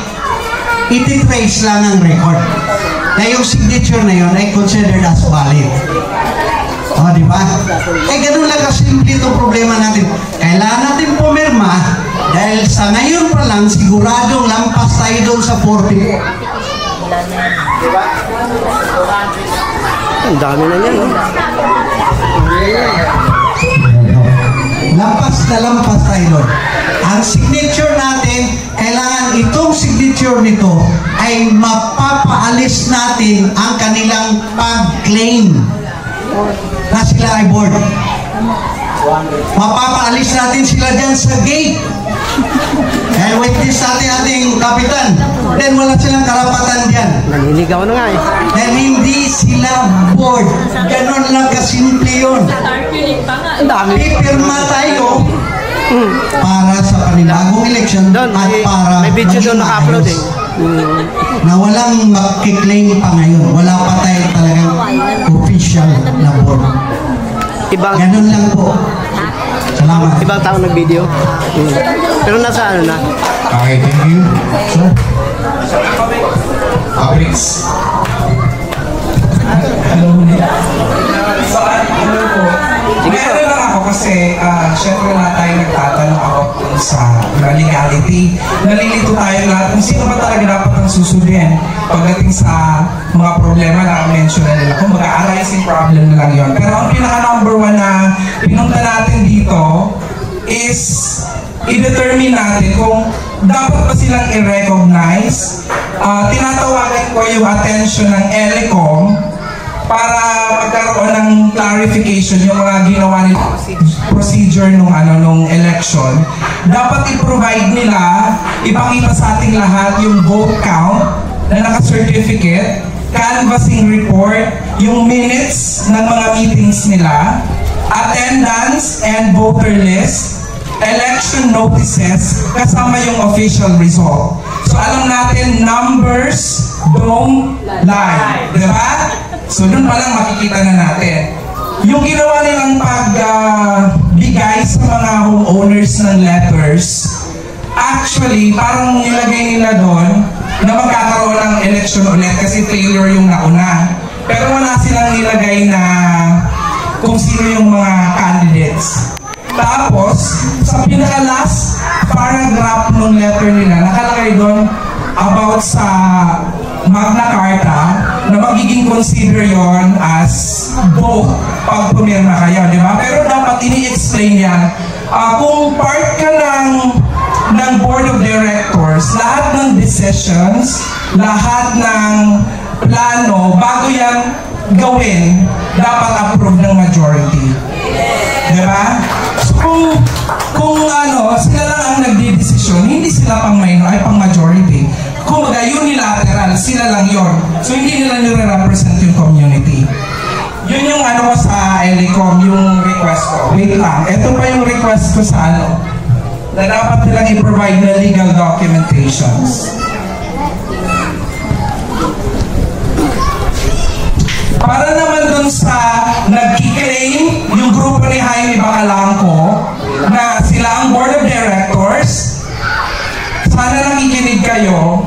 iti-trace lang ang record. Na yung signature na yun ay considered as valid. O, di ba? Ganun lang kasimple itong problema natin. Kailangan natin pumirma dahil sa ngayon pa lang siguradong lampas tayo doon sa 40. Diba? Ang dami na niyan, no? Lampas tayo doon. Ang signature natin, kailangan itong signature nito ay mapapaalis natin ang kanilang pag-claim na sila ay board. Mapapaalis natin sila dyan sa gate. Dahil witness natin ating kapitan. Then wala silang karapatan dyan. Naniligaw na nga eh. Dahil hindi sila board. Ganon lang kasimple yun. Ang dami. Pipirma tayo para sa panibagong election Doon, at para may video doon naka-upload eh. na walang makiklaim pa ngayon. Wala pa tayo talagang official na board. Ganon lang po. Salamat. Ibang tao nag-video. Pero nasa ano na? Okay, thank you. Sir? Prince. Hello. So, ano po? Meron lang ako kasi, syempre na tayo nagtatanong ako sa legality. Nalilito tayo lahat kung sino ba talaga dapat ang susundin pagdating sa mga problema na mention na nila. Kung mag-arising problem na lang yun. Pero ang pinaka-number 1 na pinunta natin dito is i-determine natin kung dapat ba silang i-recognize. Tinatawagan ko yung attention ng ELECOM para magkaroon ng clarification yung mga ginawa nila procedure nung election. Dapat i-provide nila, ipakita sa ating lahat yung vote count na naka-certificate, canvassing report, yung minutes ng mga meetings nila, attendance and voter list, election notices, kasama yung official result. So alam natin, numbers don't lie. Diba? So doon pa lang makikita na natin. Yung ginawa nilang pagbigay sa mga homeowners ng letters, actually, parang nilagay nila doon na magkakaroon ng election ulit kasi failure yung nauna. Pero wala silang nilagay na kung sino yung mga candidates. Tapos, sa pinaka-last paragraph ng letter nila, nakalagay doon about sa Magna Carta na magiging consider yon as vote pag pumirma kayo, di ba? Pero dapat ini-explain yan. Kung part ka ng Board of Directors, lahat ng decisions, lahat ng plano, bago yan gawin, dapat approve ng majority. Di ba? So, kung sila lang ang nagdidesisyon, hindi sila pang minor, ay pang majority. Kung unilateral, sila lang yon. So, hindi nila nire-represent yung community. Yun yung ko sa ELECOM, yung request ko. Wait lang, ito pa yung request ko sa na dapat nilang i-provide na legal documentations. Para naman dun sa nag-claim yung grupo ni Jaime Bacalangco na sila ang Board of Directors, sana nakikinig kayo.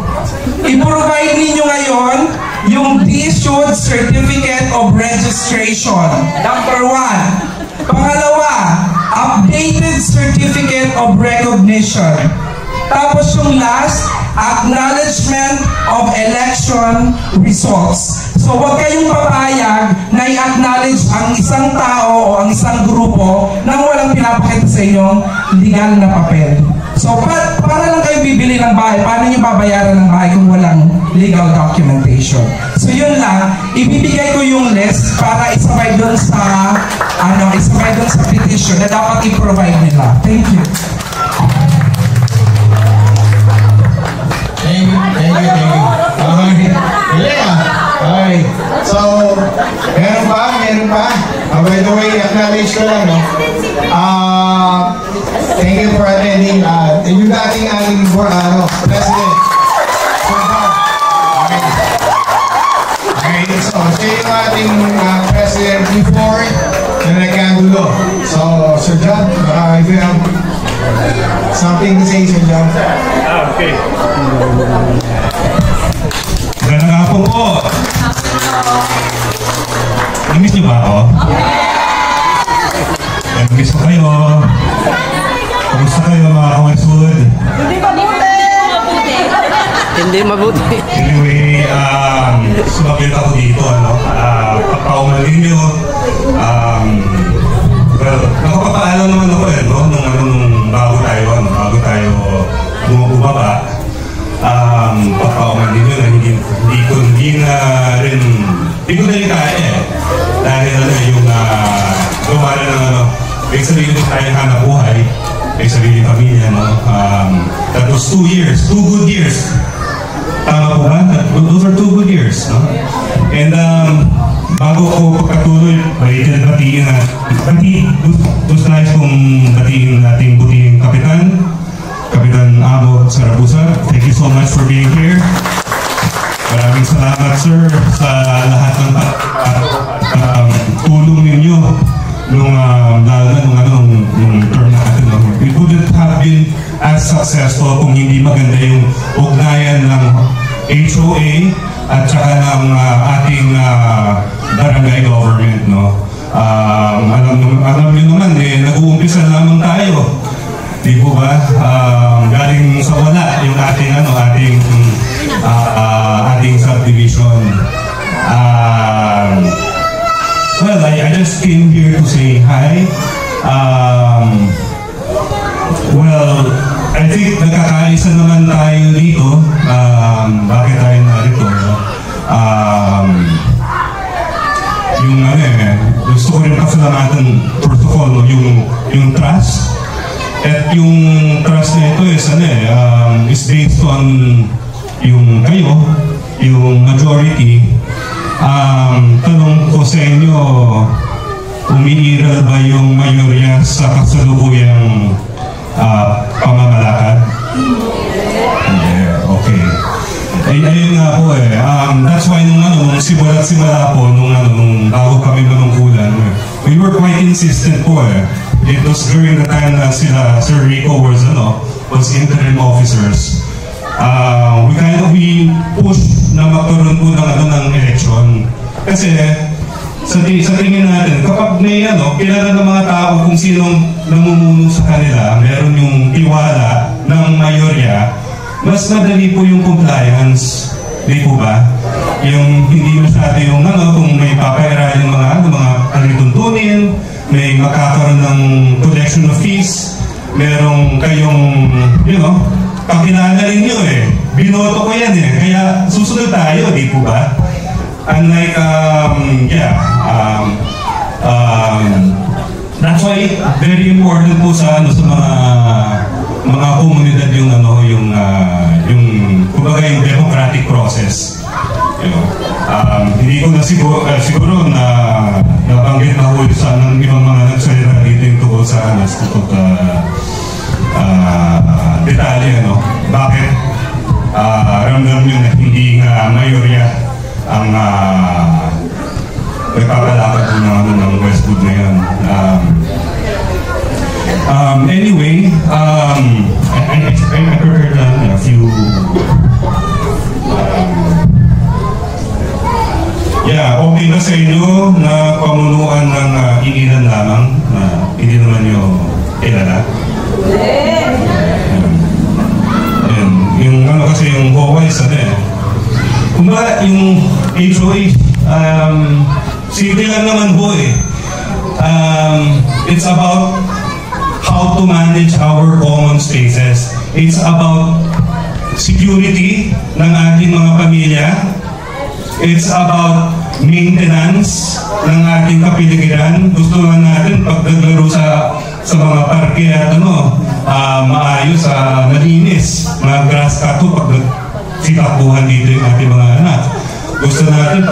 I-provide ninyo ngayon yung issued Certificate of Registration. Number 1. Pangalawa, updated Certificate of Recognition. Tapos yung last, acknowledgement of election results. So huwag kayong papayag na i-acknowledge ang isang tao o ang isang grupo nang walang pinapakita sa inyong legal na papel. So para lang kayo bibili bibili ng bahay, paano nyo babayaran ng bahay kung walang legal documentation? So yun lang, ibibigay ko yung list para isabay doon sa petition na dapat i-provide nila. Thank you. Thank you. Okay. Okay. So, meron pa? By the way, acknowledge ko lang, no? Thank you for attending. Yung dating aming president. Okay, so siya yung ating president before na nagkagulo. So, Sir John, if you have something to say, Sir John. Okay. Magandang hapon po. Namiss niyo ba ako? Namiss ko kayo. Kamusta kayo mga kawansud? Hindi mabuti. Anyway, sumapit ako dito, pagpaumalin niyo. Well, nakapapaalam naman ako nung bago tayo bumababa. Pagpaumalin niyo na hindi ko na kaya dahil yung gumala ng may sarili tayo hanap buhay, may sarili pamilya, that was 2 years, 2 good years. Tama po ba? Those are 2 good years, no? And bago ko pagkatuloy, gusto nais kong batiin nating butihing Kapitan Abo Sarabusa. Thank you so much for being here. Maraming salamat, sir, sa lahat ng tulong ninyo nung term natin. We wouldn't have been as successful kung hindi maganda yung ugnayan ng HOA at saka ng ating barangay government, no? Alam niyo naman, nag-uumpisa lamang tayo. Di po ba? Galing sa wala yung ating subdivision. Well, I just came here to say hi. Well, I think nagkakaisa naman tayo dito. Bakit tayo narito? Gusto ko rin pasalamatan, first of all, yung trust. At yung trust na ito is based on yung kayo, yung majority. Tanong ko sa inyo, umiiral ba yung mayorya sa kasalukuyang pamamalakad? Yeah, okay. Ayun nga po that's why nung simula po, nung bago kami manungkulan, we were quite insistent po It was during the time na Sir Rico was interim officers. We pushed na magkaroon po ng election. Kasi sa tingin natin, kapag may kilala ng mga tao kung sinong namumuno sa kanila, meron yung tiwala ng mayorya, mas madali po yung compliance. Di po ba? Yung hindi masyado yung kung may papaira yung mga alituntunin, may makakaroon ng collection of fees, merong kayong, kakilala rin nyo binoto ko yan kaya susunod tayo, di po ba? Unlike, that's why very important po sa mga komunidad kumbaga yung democratic process. Hindi ko na siguro na nabanggit na huli sa ng ibang mga nagsalita dito yung tungkol sa detalye, bakit ramdam nyo na hindi nga mayorya ang nagpapalakad po ng Westwood na yan. Anyway, I heard a few okay na sa inyo na pamunuan ng iilan lamang na hindi naman nyo kilala? Yung kasi yung HOA is kumbaga yung HOA simple lang naman po it's about how to manage our common spaces. It's about security ng ating mga pamilya. It's about maintenance ng ating kapiligiran. Gusto lang natin pagkaglaro sa mga parke at maayos, malinis, mga grass cut pag sitakbuhan dito yung ating mga anak. Gusto natin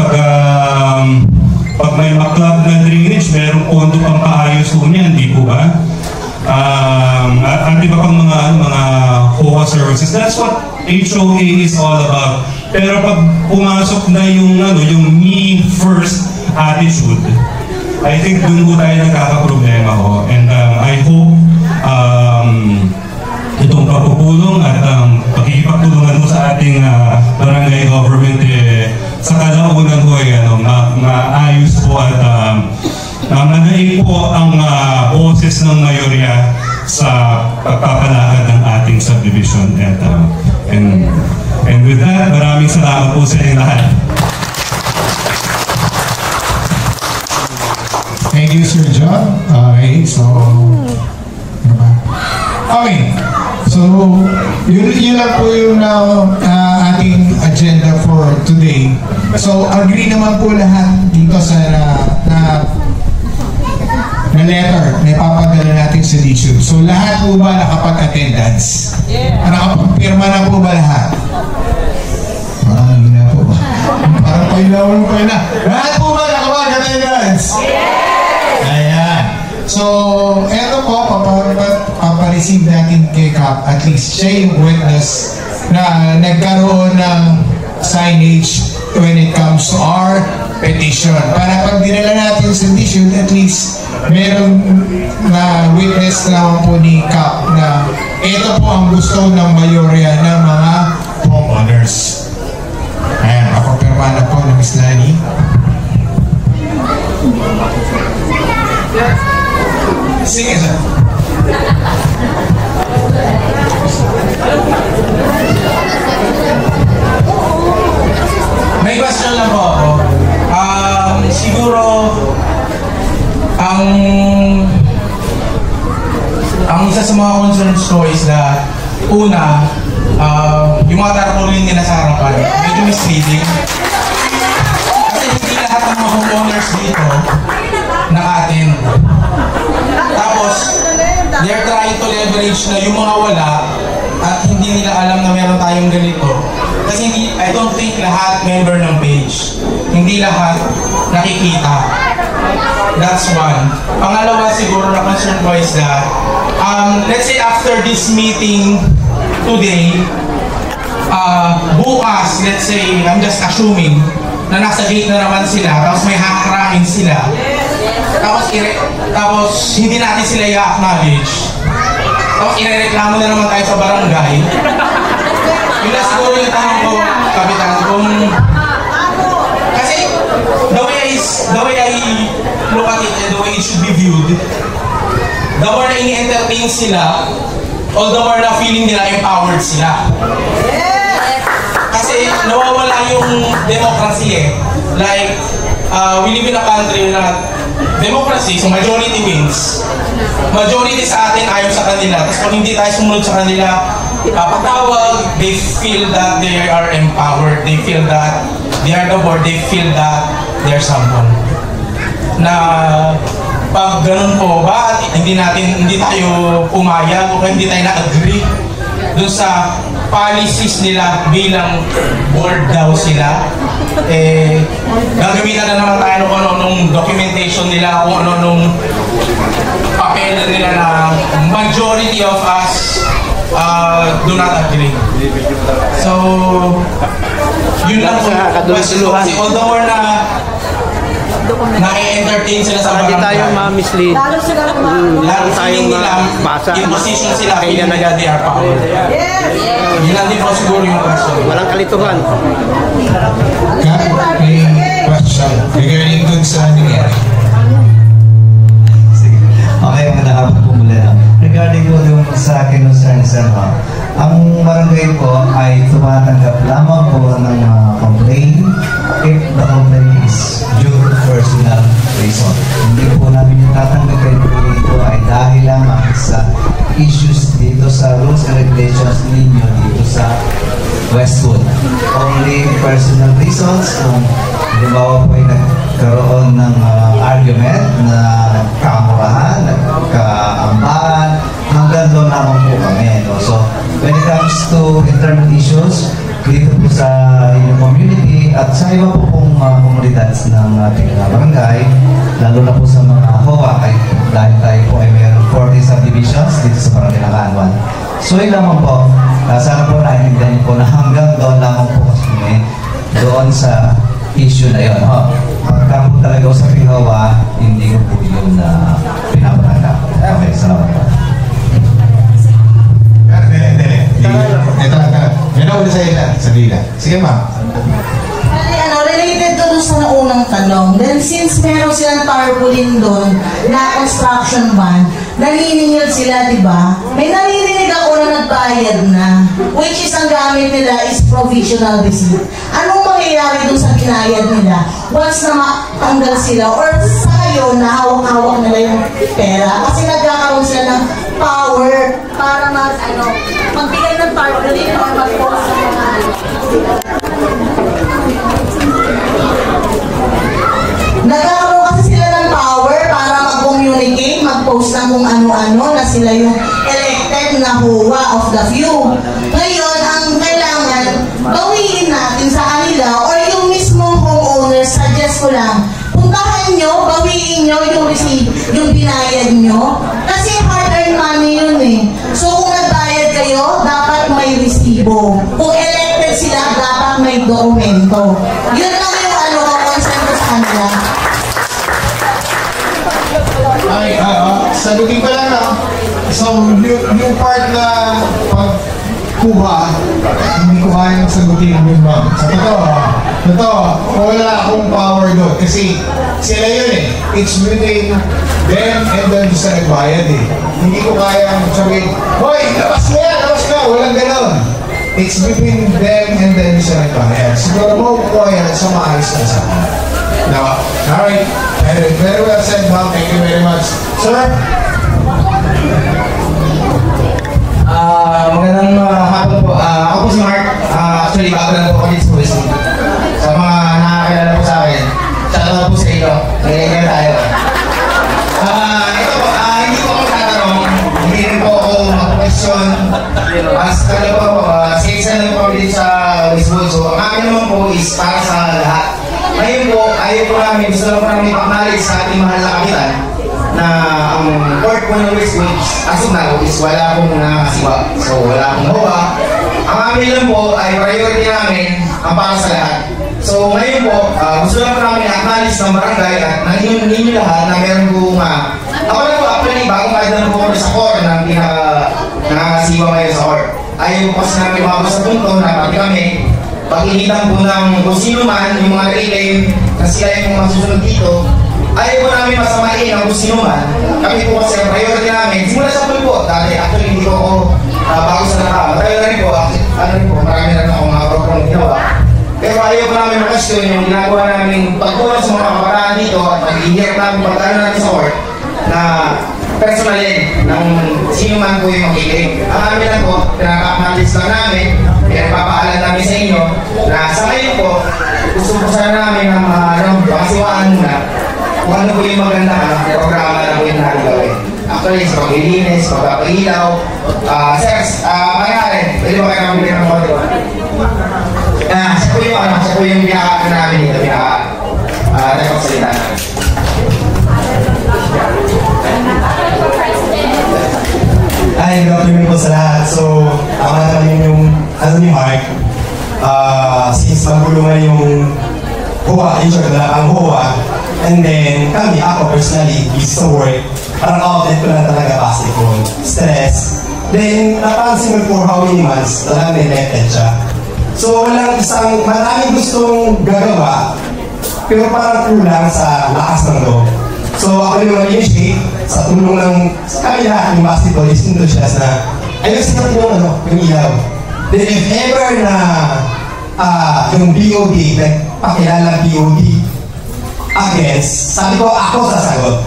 pag may maklab na drainage, merong pondo pang paayos po niyan, di po ba? At iba pang mga HOA services. That's what HOA is all about. Pero pag pumasok na yung me first attitude, I think dun po tayo nagkakaproblema ho. And I hope itong pagpupulong at pagkikipagtulungan mo sa ating barangay government sa kalaunan ho maayos po at manaig po ang boses ng mayorya sa pagpapalakad ng ating subdivision. And with that, maraming salamat po sa inyong lahat. Thank you, Sir John. Okay, so yun lang po yung ating agenda for today. So, agree naman po lahat dito sa na letter na ipapadala natin sa DSUD. So, lahat po ba nakapag-attendance? Nakapag-pirma na po ba lahat? Parang hindi na po ba? Parang pailawan ko na. Lahat po ba nakapag-attendance? Ayan. So, eto po, papareceive natin kay Cap. At least siya yung witness na nagkaroon ng signage when it comes to our petition. Para pag dinala natin sa petition, at least meron na witness naman po ni Cap na ito po ang gusto ng mayorya ng mga homeowners. Ayan, papapirma na po ng Miss Lani. Sige, sir. May question lang po ako. Siguro, ang isa sa mga concerns ko is that, una, yung mga tarpaulin nila sa harapan, medyo misleading. Kasi hindi lahat ng mga homeowners dito naka-attend. Tapos, they're trying to leverage na yung mga wala at hindi nila alam na meron tayong ganito. Kasi I don't think lahat member ng page. Hindi lahat nakikita. That's one. Pangalawa siguro na concern ko is that, let's say after this meeting today, bukas, let's say, I'm just assuming, na nasa gate na naman sila, tapos may hakarangin sila. Tapos hindi natin sila i-acknowledge. Tapos irereklamo na naman tayo sa barangay. Yun na siguro yung tanong ko, Kapitan, kasi the way I look at it and the way it should be viewed, the more na ini-entertain sila, all the more na feeling nila empowered sila. Kasi nawawala yung democracy eh. Like, we live in a country na democracy, so majority wins. Majority sa atin ayaw sa kanila. Tapos pag hindi tayo sumunod sa kanila, patawag, they feel that they are empowered. They feel that they are the board. They feel that they are someone. Na pag ganun po, ba hindi tayo pumayag o hindi tayo na-agree dun sa policies nila bilang board daw sila, gagamitan na naman tayo kung ano-anong documentation nila, kung ano-anong papel nila na majority of us do not agree. So, yun lang po. Kasi all the more na nai-entertain sila sa barangay. Hindi tayo ma-mislead. Lalo tayong basa. In position sila, feeling nila they are power. Yun lang din po siguro yung question. Walang kalituhan. May question regarding dun sa nangyari. Okay, magandang hapon po mula. Regarding po yung sa akin sir, ang barangay po ay tumatanggap lamang po ng complaint if the complaint is due to personal reason. Hindi po namin yung tatanggapin po dito ay dahil lamang sa issues dito sa rules and regulations ninyo dito sa Westwood. Only personal reasons, kung halimbawa po ay nagkaroon ng argument na nagkamurahan, nagkaambahan, hanggang doon naman po kami. No? So, when it comes to internal issues, dito po sa inyong community at sa iba po pong komunidad ng ating barangay, lalo na po sa mga HOA, dahil tayo po ay mayroong 40 subdivisions dito sa barangay ng Kaanwan. So yun lamang po, sana po naintindihan niyo po na hanggang doon lamang po kami doon sa issue na yun. Pagka po talaga usaping HOA, hindi ko po yun pinapatanggap. Okay, salamat po. Yan ako na sa Lila. Sige, ma'am. Related to sa naunang tanong, then since meron silang tarpaulin doon na construction van, naniningil sila, di ba? May narinig ako na nagbayad na, which is ang gamit nila is provisional receipt. Anong mangyayari doon sa binayad nila? Once na matanggal sila or sa kayo na hawak-hawak nila yung pera, kasi nagkakaroon sila ng power para magbigay ng tarpaulin or mag-post sa mga nagkakaroon kasi sila ng power para mag-communicate, mag-post ng kung ano-ano na sila yung elected na HOA of the few. Ngayon, ang kailangan bawiin natin sa kanila or yung mismong homeowner, suggest ko lang, puntahan nyo, bawiin nyo yung receipt, yung binayad nyo. Kasi hard-earned money yun eh. So kung nagbayad kayo, dapat may resibo. Kung elected sila, dapat may dokumento. Yun lang yung concern ko sa kanila. Ay, sagutin ko lang na. So, yung part na pagkuha, hindi ko kayang sagutin yun, ma'am. Sa totoo, wala akong power doon. Kasi sila yun eh. It's between them and then sa nagbayad eh. Hindi ko kayang sabihin, hoy, labas na, walang ganon. It's between them and then sa nagbayad. Siguro mo ko yan sa maayos na sa akin. Now, alright. Very well said, ma'am. Thank you very much. Sir? Magandang hapon po. Ako po si Mark. Actually, bago lang po ako dito sa Westwood. Sa mga nakakilala po sa akin, shoutout po sa inyo. Nagiging tayo. Ito po, hindi po ako tatanong. Hindi rin po ako mag-question. Talaga po ako, sa lang po dito sa Westwood. So, ang akin naman po is para sa lahat. Ngayon po, ayaw po namin, gusto lang po namin ipaknalig sa ating mahal na kapitan na ang court po ng Westwood as of now is wala pong nakasiba. So wala pong HOA. Ang amin lang po ay priority namin ang para sa lahat. So ngayon po, gusto lang po namin acknowledge ng barangay at ninyo lahat na meron po ako lang po actually bagong kahit na po kami sa court na nakasiba ngayon sa court. Ayaw po kasi namin mababa sa punto na pati kami pag-initan po ng kung sino man, yung mga relay na sila yung masusunod dito, ayaw po namin masamain ang kung sino man. Kami po kasi ang priority namin. Simula sa pool po, dati actually hindi ko ako bago sa nakama. Matagal na rin po, marami na rin ako mga program ginawa. Pero ayaw po namin makasyon yung ginagawa namin pagkulang sa mga kaparaan dito at pag-ihirap namin pag-ano natin sa court na personalin ng sino man po yung makikinig. Ang amin lang po, pinaka-acknowledge lang namin, pinapapaalam namin sa inyo na sa ngayon po, gusto po sana namin ng makasiwaan muna kung ano po yung maganda programa na po yung nagagawin. Actually, sa paglilinis, pagpapailaw, sirs, mangyari, pwede ba kayo namin ng mga diba? Siya po yung pinaka namin dito, pinaka-nagpagsalita namin. Ay, good afternoon po sa lahat. So, ako na naman yung ni Mark. Since magulungan yung HOA, ang HOA, and then kami, ako personally, is sa work, parang outlet ko lang talaga basketball, stress. Then, napansin ko for how many months, talagang neglected siya. So, maraming gustong gagawa, pero parang kulang sa lakas ng loob. So ako yung nag-initiate sa tulong ng kami lahat yung basketball is enthusiast na ayos natin yung ilaw. Then if ever na yung BOD, nagpakilala BOD against, sabi ko ako sasagot.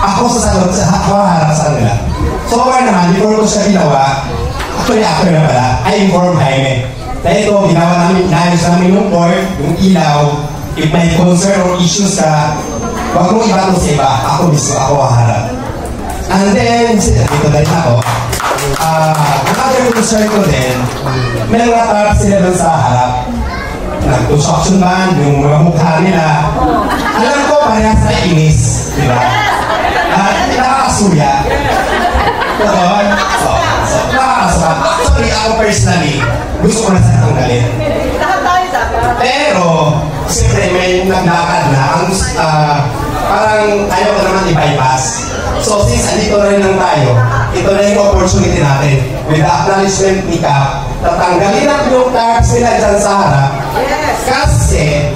Ako sasagot sa harap sa kanila. So far naman, before ko siya ginawa, actually na pala, I informed Jaime. Kaya ito, ginawa namin, inayos namin yung board, yung ilaw. If may concern or issues ka, huwag mong ibato sa iba. Ako mismo, ako haharap. And then, dito na rin ako. Another concern ko din, may mga tarap sila doon sa harap. Nag-construction band, yung mga mukha nila. Alam ko, parehas na inis. Diba? At nakakasuya. So, nakakasuya. Actually, ako personally, gusto ko na sa tanggalin. Pero, siyempre may naglakad na. Parang ayaw ko naman i-bypass. So, since andito na rin lang tayo, ito na yung opportunity natin. With the acknowledgement ni Cap, tatanggalin natin yung tarps nila dyan sa harap. Kasi,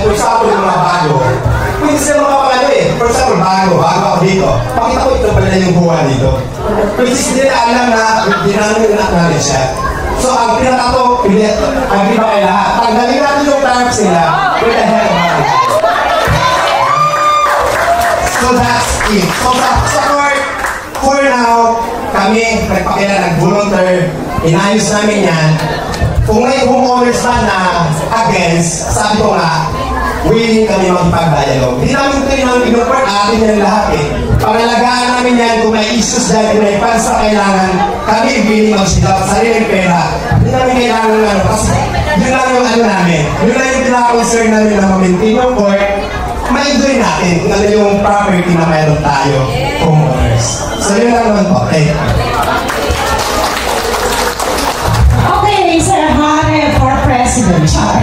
for example, yung mga bago, pwede sila makapagano eh. For example, bago ako dito. Pakita ko ito pala yung buwan dito. Pwede sila alam na hindi namin yung acknowledge siya. So, ang pinatato, agree ba kayo lahat? Tanggalin natin yung tarps nila with the help of God. So, that's it. So, sa court, for now, kami, nag-volunteer, inayos namin yan. Kung may homeowners man na against, sabi ko nga, willing kami magpag-dialogue. Hindi namin ito yung pinuport, atin yan lahat eh. Pangalagaan namin yan kung may issues dyan, kung may funds na kailangan, kami willing mag-sit-out, sariling pera. Hindi namin kailangan ng ano, kasi yun lang yung ano namin. Yun lang yung pinaka-concern namin na ma-maintain yung court, ma-enjoy natin kung ano yung property na mayroon tayo, homeowners. So yun lang naman po. Thank you. Okay, Sir Harry for President. Char.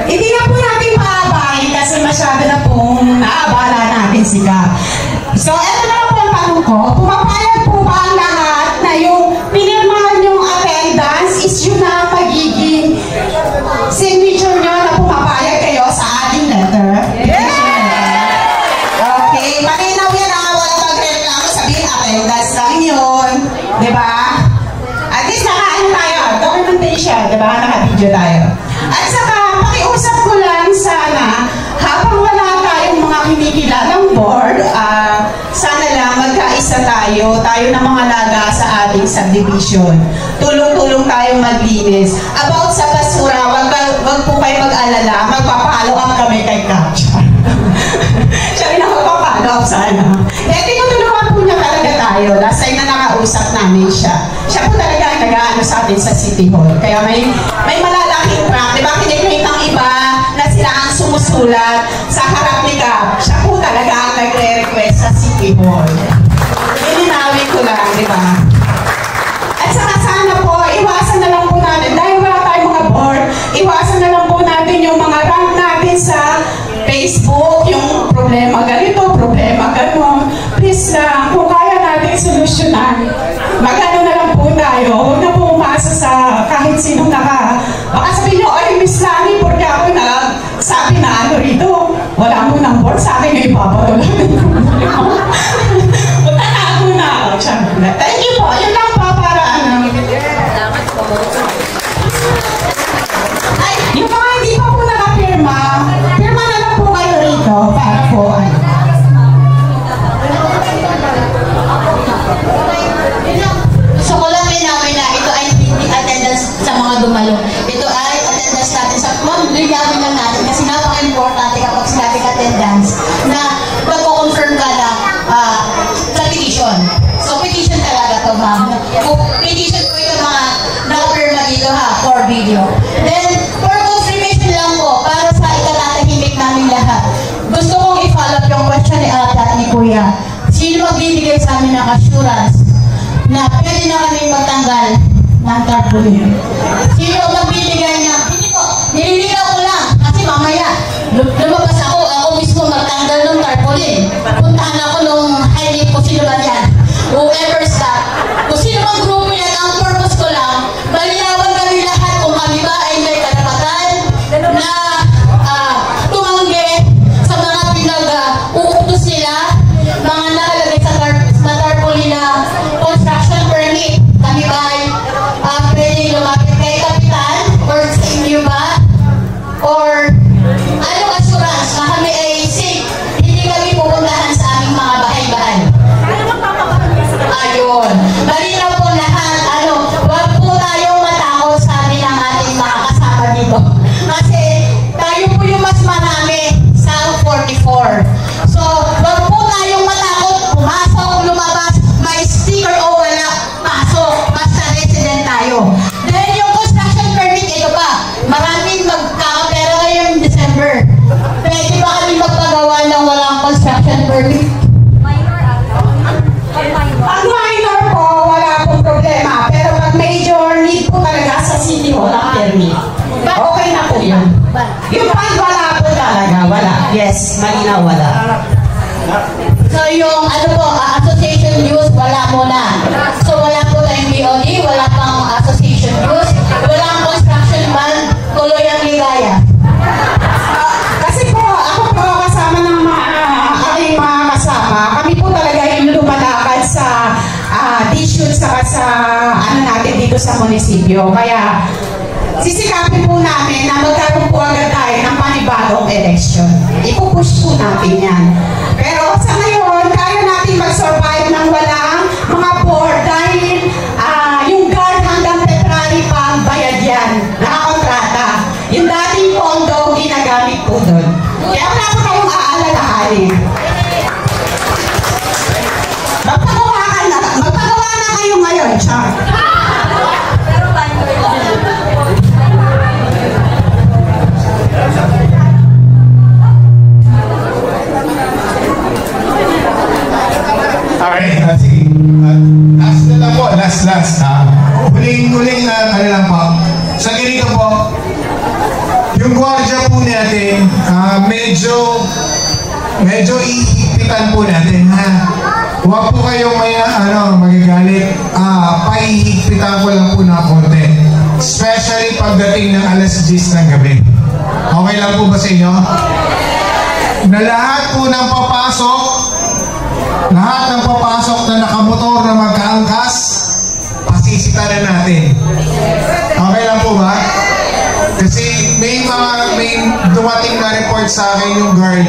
Hindi na po natin paabahin kasi masyado na pong naabala natin si Cap. So, eto na po ang tanong ko. Pumapayag po ba ang lahat na yung pinirmahan yung attendance is yun na magiging signature nyo na pumapayag kayo sa ating letter? Okay, malinaw yan na wala magreklamo, sabihin attendance lang yun. Diba? At least naka-ano tayo, documentation, diba? Naka-video tayo. At saka, pakiusap ko lang sana, habang wala tayong mga kinikilalang board, sana lang magkaisa tayo ng mga laga sa ating subdivision. Tulong-tulong tayong maglinis. About sa basura, wag po kayo mag-alala, magpapalo up kami kay Katja. Siya rin ang magpapalo up sana. Eh, tinutulungan po niya talaga tayo. Last time na nakausap namin siya. Siya po talaga ang nag-aano sa atin sa City Hall. Kaya may malalaking track. Diba kinikwait ng iba na sila ang sumusulat sa harap ni Cap. Siya po talaga ang nagre-request sa City Hall. Ininawin ko lang, diba? At saka sana po, iwasan na lang po natin, dahil wala tayong mga board, iwasan na lang po natin yung mga rank natin sa Facebook, yung problema ganito, problema ganon. Please lang, kung kaya natin solusyonan, magano na lang po tayo, huwag na po umasa sa kahit sinong baka sabihin nyo, ay Miss Lani, porque ako sabi na ano rito, wala mo ng board, sa akin yung ipapatuloy. Magtatago na ako. Thank you po, yun lang po para ano. Salamat po. Ay, yung mga hindi pa po nakapirma, pirma na lang po kayo rito para po ano. So ko lang linawin na ito ay hindi attendance sa mga dumalo. Ito ay attendance natin sa linawin lang natin kasi napaka-importante kapag sinabing attendance na magko-confirm ka na sa petition. So petition talaga to ma'am. Petition po ito mga nakapirma dito ha, for video. Then, for confirmation lang po, para sa ikatatahimik namin lahat, gusto kong i-follow up yung question ni Ate at ni Kuya. Sino magbibigay sa amin ng assurance na pwede na kami magtanggal ng tarpaulin? Sino magbibigay niya? Hindi po, nililigaw ko lang kasi mamaya lumabas ako mismo magtanggal ng tarpaulin. Puntahan ako nung highlight ko sino ba yan. Whoever's that. Kung sino mang grupo yan, ang purpose ko lang, malinawan kami lahat kung kami ba ay may karapatan na tumanggi sa mga pinag-uutos nila, mga nakalagay sa tarpaulin na construction permit. Kami ba ay pwede lumapit kay permit. Okay na po yun. Yung pan wala po talaga, wala. Yes, malinaw wala. So yung ano po, association dues, wala muna. So wala po tayong BOD, wala pang association dues, walang construction ban, tuloy ang ligaya. Kasi po, ako po kasama ng aking mga kasama, kami po talaga yung lumalakad sa dispute saka sa ano natin dito sa munisipyo. Kaya sisikapin po namin na magkaroon po agad tayo ng panibagong election. Ipupush po natin yan. Pero sa ngayon, kaya natin mag-survive ng walang mga board dahil yung guard hanggang February pa ang bayad yan. Nakakontrata. Yung dating pondo, ginagamit po doon. Kaya wala po kayong aalalahanin. Magpagawa na kayo ngayon, Char. Okay, sige. Last na lang po, last. Huling ano lang po. Sa ganito po, yung gwardiya po natin, medyo iipitan po natin, ha? Huwag po kayong magagalit. Paihigpitan ko lang po na konti. Especially pagdating ng alas 10 ng gabi. Okay lang po ba sa inyo? Na lahat po ng papasok, na nakamotor na magkaangkas, pasisita na natin. Okay lang po ba? Kasi may dumating na report sa akin yung guard,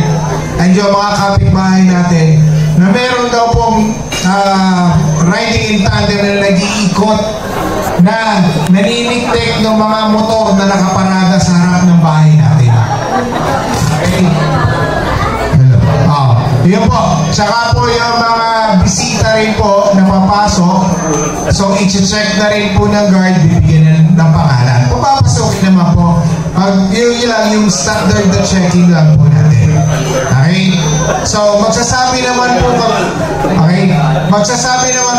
nandiyo mga kapitbahay natin, na meron daw pong riding in tandem na nag-iikot na naniniktik ng mga motor na nakaparada sa harap ng bahay natin. Okay? Yun po. Saka po yung mga bisita rin po na papasok. So, i-check na rin po ng guard, bibigyan ng pangalan. Papapasokin naman po. Yun lang yung standard na checking lang po natin. Okay? So, magsasabi naman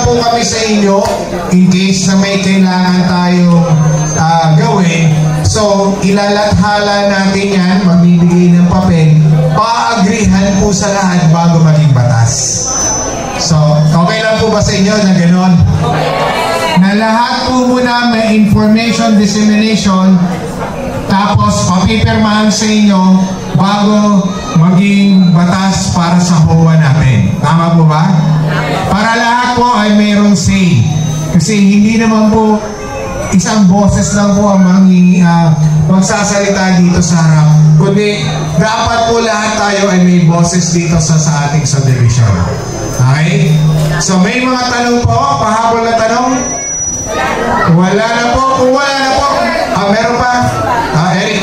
po kami sa inyo in case na may kailangan tayo gawin. So, ilalathala natin yan, magbibigay ng papel, paagrihan po sa lahat bago maging batas. So, okay lang po ba sa inyo na gano'n? Na lahat po muna may information dissemination, tapos papipirmahan sa inyo bago maging batas para sa HOA natin. Tama po ba? Para lahat po ay mayroong say. Kasi hindi naman po isang boses lang po ang magsasalita dito sa harap. Kundi dapat po lahat tayo ay may boses dito sa ating subdivision. Okay? So may mga tanong po, pahabol na tanong? Wala na po. Kung wala na po, meron pa? Eric.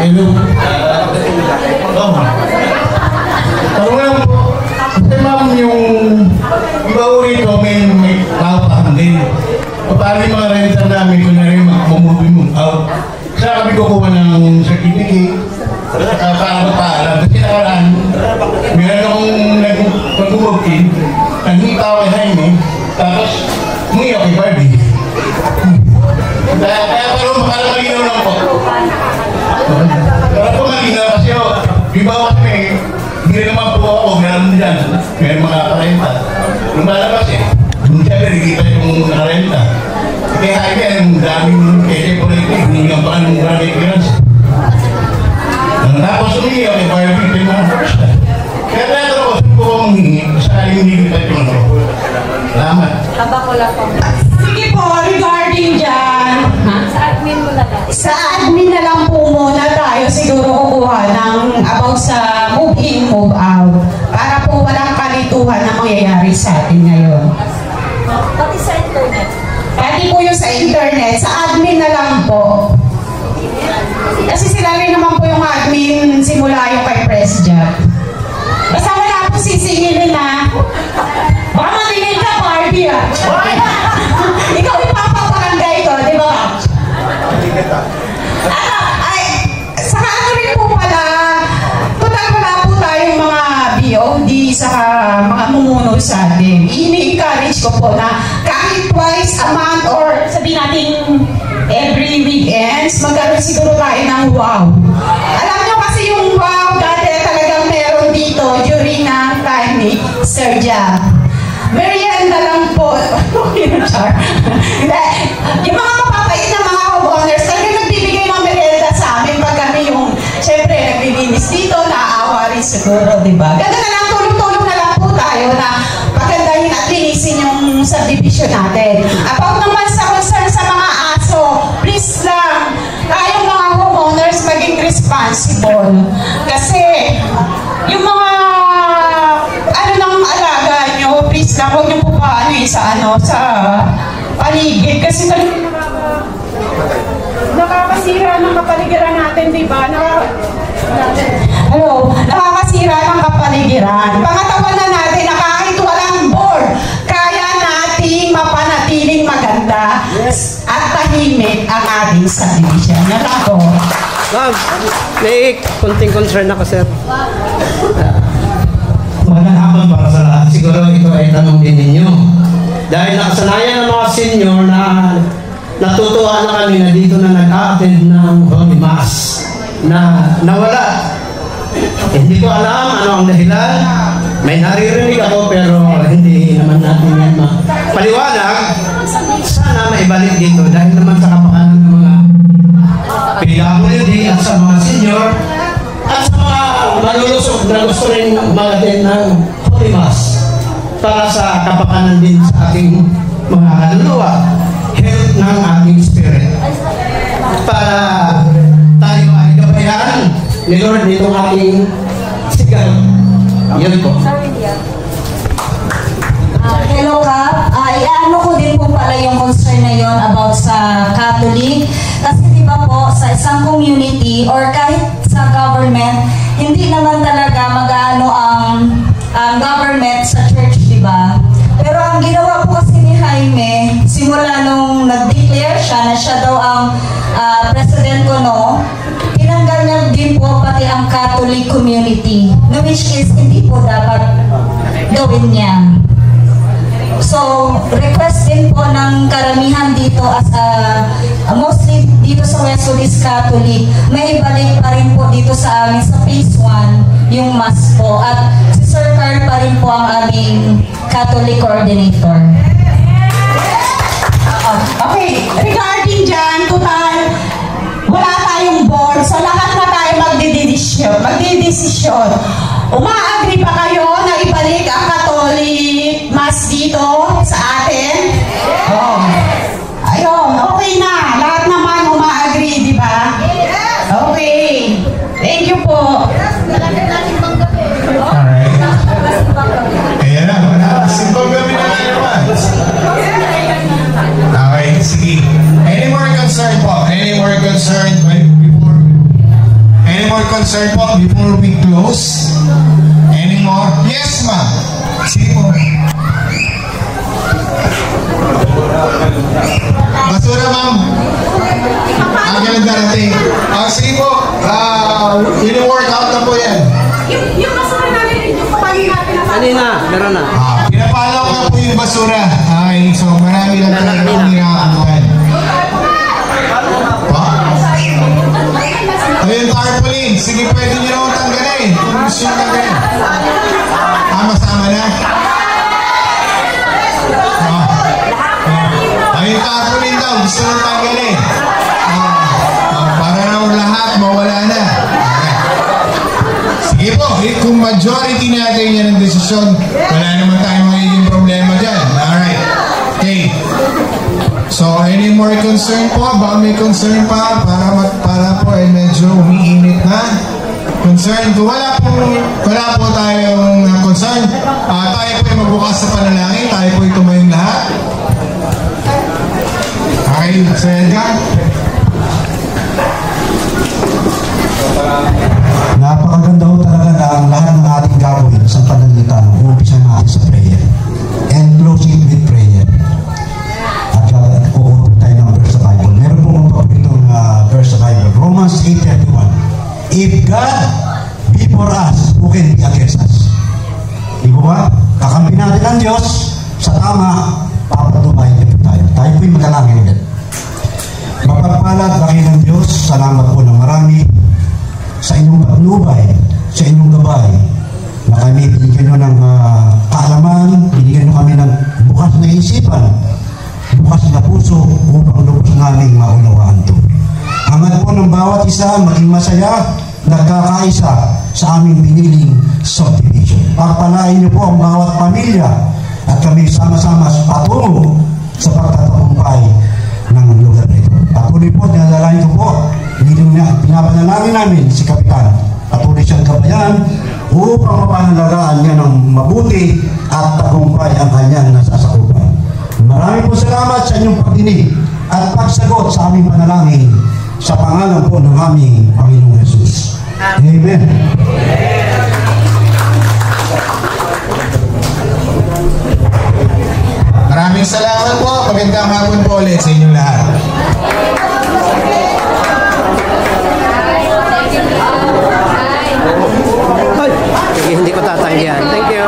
Hello. Tanong lang po. Kasi ma'am, yung iba ko rito, may tao-tahan din. Paano yung mga renter namin kung na rin mag-move out? Saka kami kukuha ng certificate, para magpaalam. Kasi nakaraan, meron akong nag-move in, nag-hita kay Jaime, tapos umiyak kay Barbie. Kaya para malinaw lang po. Para po malinaw kasi iba kasi hindi naman po ako, meron dyan, may mga karenta. Nung malabas nung siyempre nakikita yung nakarenta. Kaya Jaime, ang daming politik, hindi nga pa anong maraming grants. Tapos umiyak kay Barbie, may mga first time. Kaya natin ako, saan po akong hingi, saan yung hindi kita yung ano. Salamat. Taba ko lang po. Sige po, regarding dyan. Sa admin mo na lang. Sa admin na lang po muna tayo siguro kukuha ng about sa move in, move out. Para po walang kalituhan na mangyayari sa atin ngayon. Pati sa internet. Pati po yung sa internet, sa admin na lang po. Kasi sila rin naman po yung admin simula yung kay Press Job. Basta wala po sisingilin na. Baka matingin ka, Barbie ah. Ikaw ipapaparangay ko, di ba? Saka ano rin po pala, total wala po tayong mga BOD, saka mga mumuno sumunod sa atin. Ini-encourage ko po na kahit twice a month or sabihin natin every weekends, magkaroon siguro tayo ng wow. Alam nyo kasi yung wow, dati talagang meron dito during na time ni Sir Jam. Merienda lang po. Yung mga mapapait na mga homeowners, talagang nagbibigay ng merienda sa amin pag kami yung, syempre, naglilinis dito, naaawa rin siguro, di ba? Ganda na lang, tulong-tulong na lang po tayo na pagandahin at linisin yung subdivision natin. About naman sa concern sa mga aso, please lang, tayong mga homeowners maging responsible. Kasi, yung mga alaga nyo, please lang, huwag nyo po paano sa paligid. Kasi nakakasira ng kapaligiran natin, di ba? Nakakasira ng kapaligiran. Pangatawa na natin na kahit walang board, kaya nating mapanatiling maganda at tahimik ang ating subdivision. Nalako. Ma'am, may konting concern ako, sir. Magandang hapon para sa lahat. Siguro ito ay tanong din ninyo. Dahil nakasanayan ng mga senior na natutuwa na kami na dito na nag-a-attend ng Holy Mass na nawala. Hindi ko alam ano ang dahilan. May naririnig ako pero hindi naman natin yan paliwanag. Sana maibalik dito dahil naman sa kapakanan ng mga PWD at sa mga senior at sa mga malulusog na gusto rin mag-attend ng Holy Mass para sa kapakanan din sa ating mga kaluluwa, health ng ating spirit. Para tayo ay gabayan ni Lord nitong ating sigal. Yan po. Hello, Kap. Iaano ko din po pala yung concern na yon about sa Catholic. Kasi di ba po, sa isang community or kahit sa government, hindi naman talaga mag-aano ang government sa church, di ba? Pero ang ginawa po kasi ni Jaime, simula nung nag-declare siya na siya daw ang president ko, no? Tinanggal niya din po pati ang Catholic community, no, which is hindi po dapat gawin niya. So, request din po ng karamihan dito as mostly dito sa Methodist Catholic, may ibalik pa rin po dito sa amin sa phase 1 yung mass po. At si Sir Carl pa rin po ang aming Catholic coordinator. Okay, regarding dyan, total, wala tayong board, so lahat na tayo magdidesisyon. Uma-agree pa kayo na ibalik ang Catholic Mass dito sa atin? Oh. Ayun, okay na. Lahat naman uma-agree, di ba? Okay. Thank you po. Alright. Ayan na. Simbang gabi na naman. Okay, sige. Any more concern po? Any more concern before? Any more concern po before we close? Any more? Yes, ma'am. Sige po. Basura, ma'am. Ang ganun darating. Sige po. Ini-workout na po yan. Yung basura namin, yung kapagin natin na kanina, meron na. Pinapalaw ko na po yung basura. Okay, so marami lang talaga ang hinakakutan. Ayun, tarpaulin. Sige, pwede nyo naman tanggalin. Kung gusto nyo tanggalin. Masama na. Ayun, tarpaulin daw. Gusto nyo tanggalin. Para na lahat, mawala na. Sige po, kung majority natin yan ang desisyon, wala naman tayong magiging problema dyan. Alright. Okay. So, any more concern po? Baka may concern pa para po ay medyo umiinit na concern. Kung wala po tayong concern, tayo po ay magbukas sa panalangin. Tayo po ay tumayong lahat. Okay, Sir Edgar. Napakaganda ho talaga na ang lahat ng ating gagawin sa panalitan. Umpisa natin sa prayer. And closing with prayer. At kukuha tayo ng verse sa Bible. Meron po mga paboritong verse sa Bible. Romans 8:31. If God be for us, who can be against us? Di ba? Kakampi natin ng Diyos, sa tama, papatubay niyo po tayo. Tayo po'y magalangin agad. Mapagpalad laki ng Diyos, salamat po ng marami sa inyong patnubay, sa inyong gabay, na kami binigyan nyo ng kaalaman, binigyan nyo kami ng bukas na isipan, bukas na puso upang lubos naming maunawaan ito. Hangad po ng bawat isa maging masaya, nagkakaisa sa aming biniling subdivision. Pagpalain niyo po ang bawat pamilya at kami sama-sama patungo sa pagtatagumpay ng lugar nito. Patuloy po, dinadalain ko po, pinapanalangin namin si Kapitan. Patuloy siyang gabayan upang mapangalagaan niya ng mabuti at tagumpay ang kanyang nasasakupan. Maraming po salamat sa inyong pagdinig at pagsagot sa aming panalangin sa pangalan po ng aming Panginoong Jesus. Amen. Maraming salamat po. Magandang hapon po ulit sa inyong lahat. Hindi ko tatanggihan. Thank you.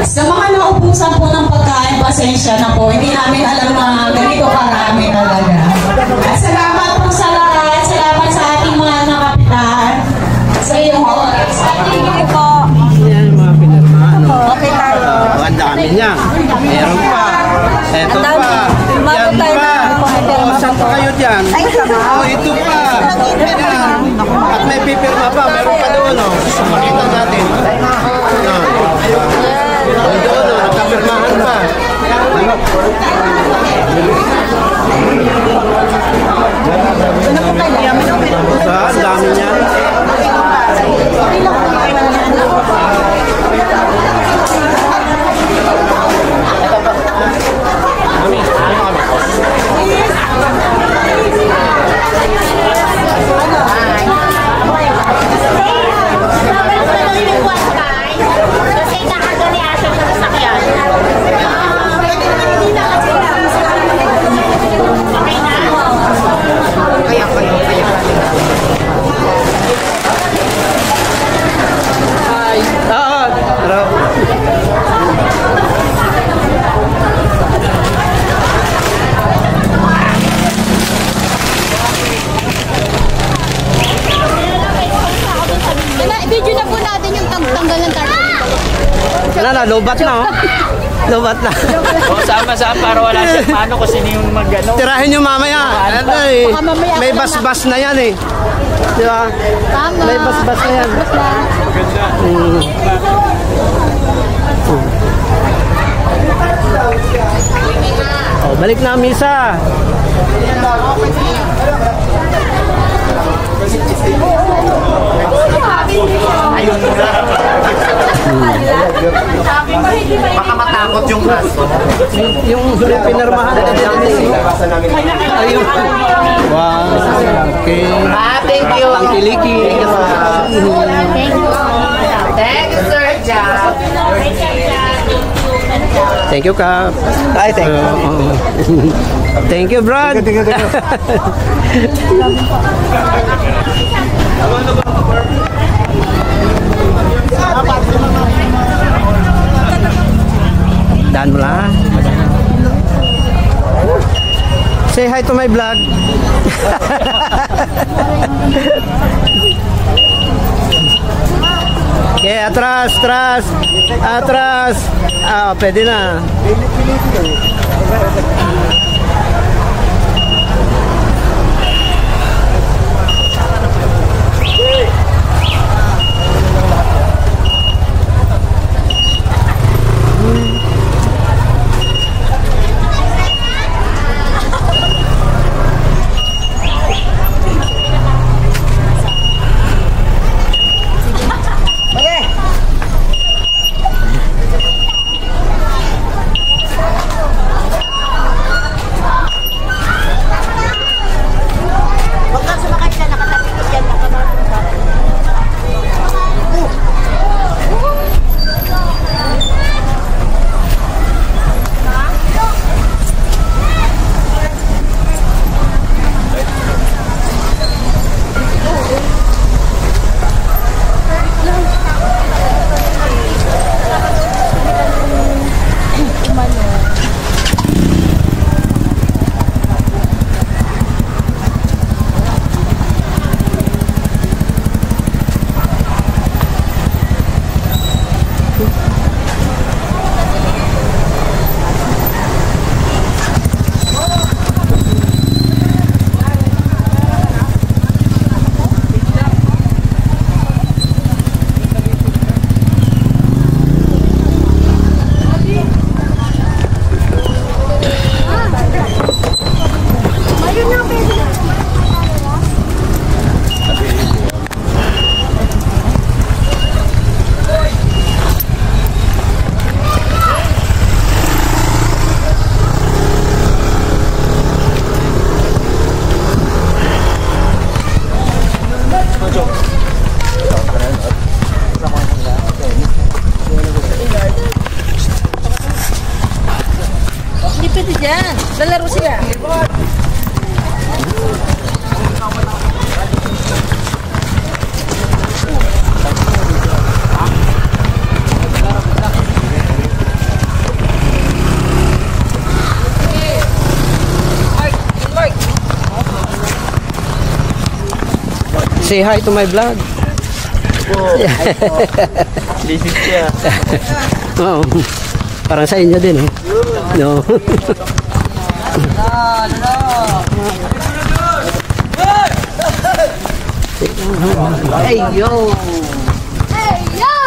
Sa mga naubusan po ng pagkain, pasensya na po. Hindi namin alam na ganito karami talaga. At salamat po sa lahat. Salamat sa ating mga nakapitan. Sa iyong oras. Thank you po. Yan, mga pinirmahan. Okay tayo. Ang dami niya. Meron pa. Eto pa. Yan pa. Saan pa kayo dyan? Ito pa. Yan. At may pipirma pa. Meron pa doon. Makita natin. Doon, nakapirmahan pa. Ang dami niya. Video na po natin yung tanggal ng tarpaulin. Wala na, lobat na oh. Lobat na. Sama-sama para wala siyang paano kung sino yung mag-ano. Tirahin nyo mamaya. May bas-bas na yan eh. Di ba? Tama. May bas-bas na yan. Oh, balik na ang misa. Ayun na. Baka matakot yung aso. Yung pinirmahan na dyan. Ayun. Wow. Okay. Thank you. Ang kiliki. Thank you, Sir Jack. Thank you, Kap. Ay, thank you. Thank you, Brad. Thank you. Dan mo lang. Say hi to my vlog. Okay, atras, atras. Atras. Ah, pwede na. dyan. Lalaro sila. Say hi to my vlog. Busy siya. Oh, parang sa inyo din eh. No. Hey yo. Hey, yo!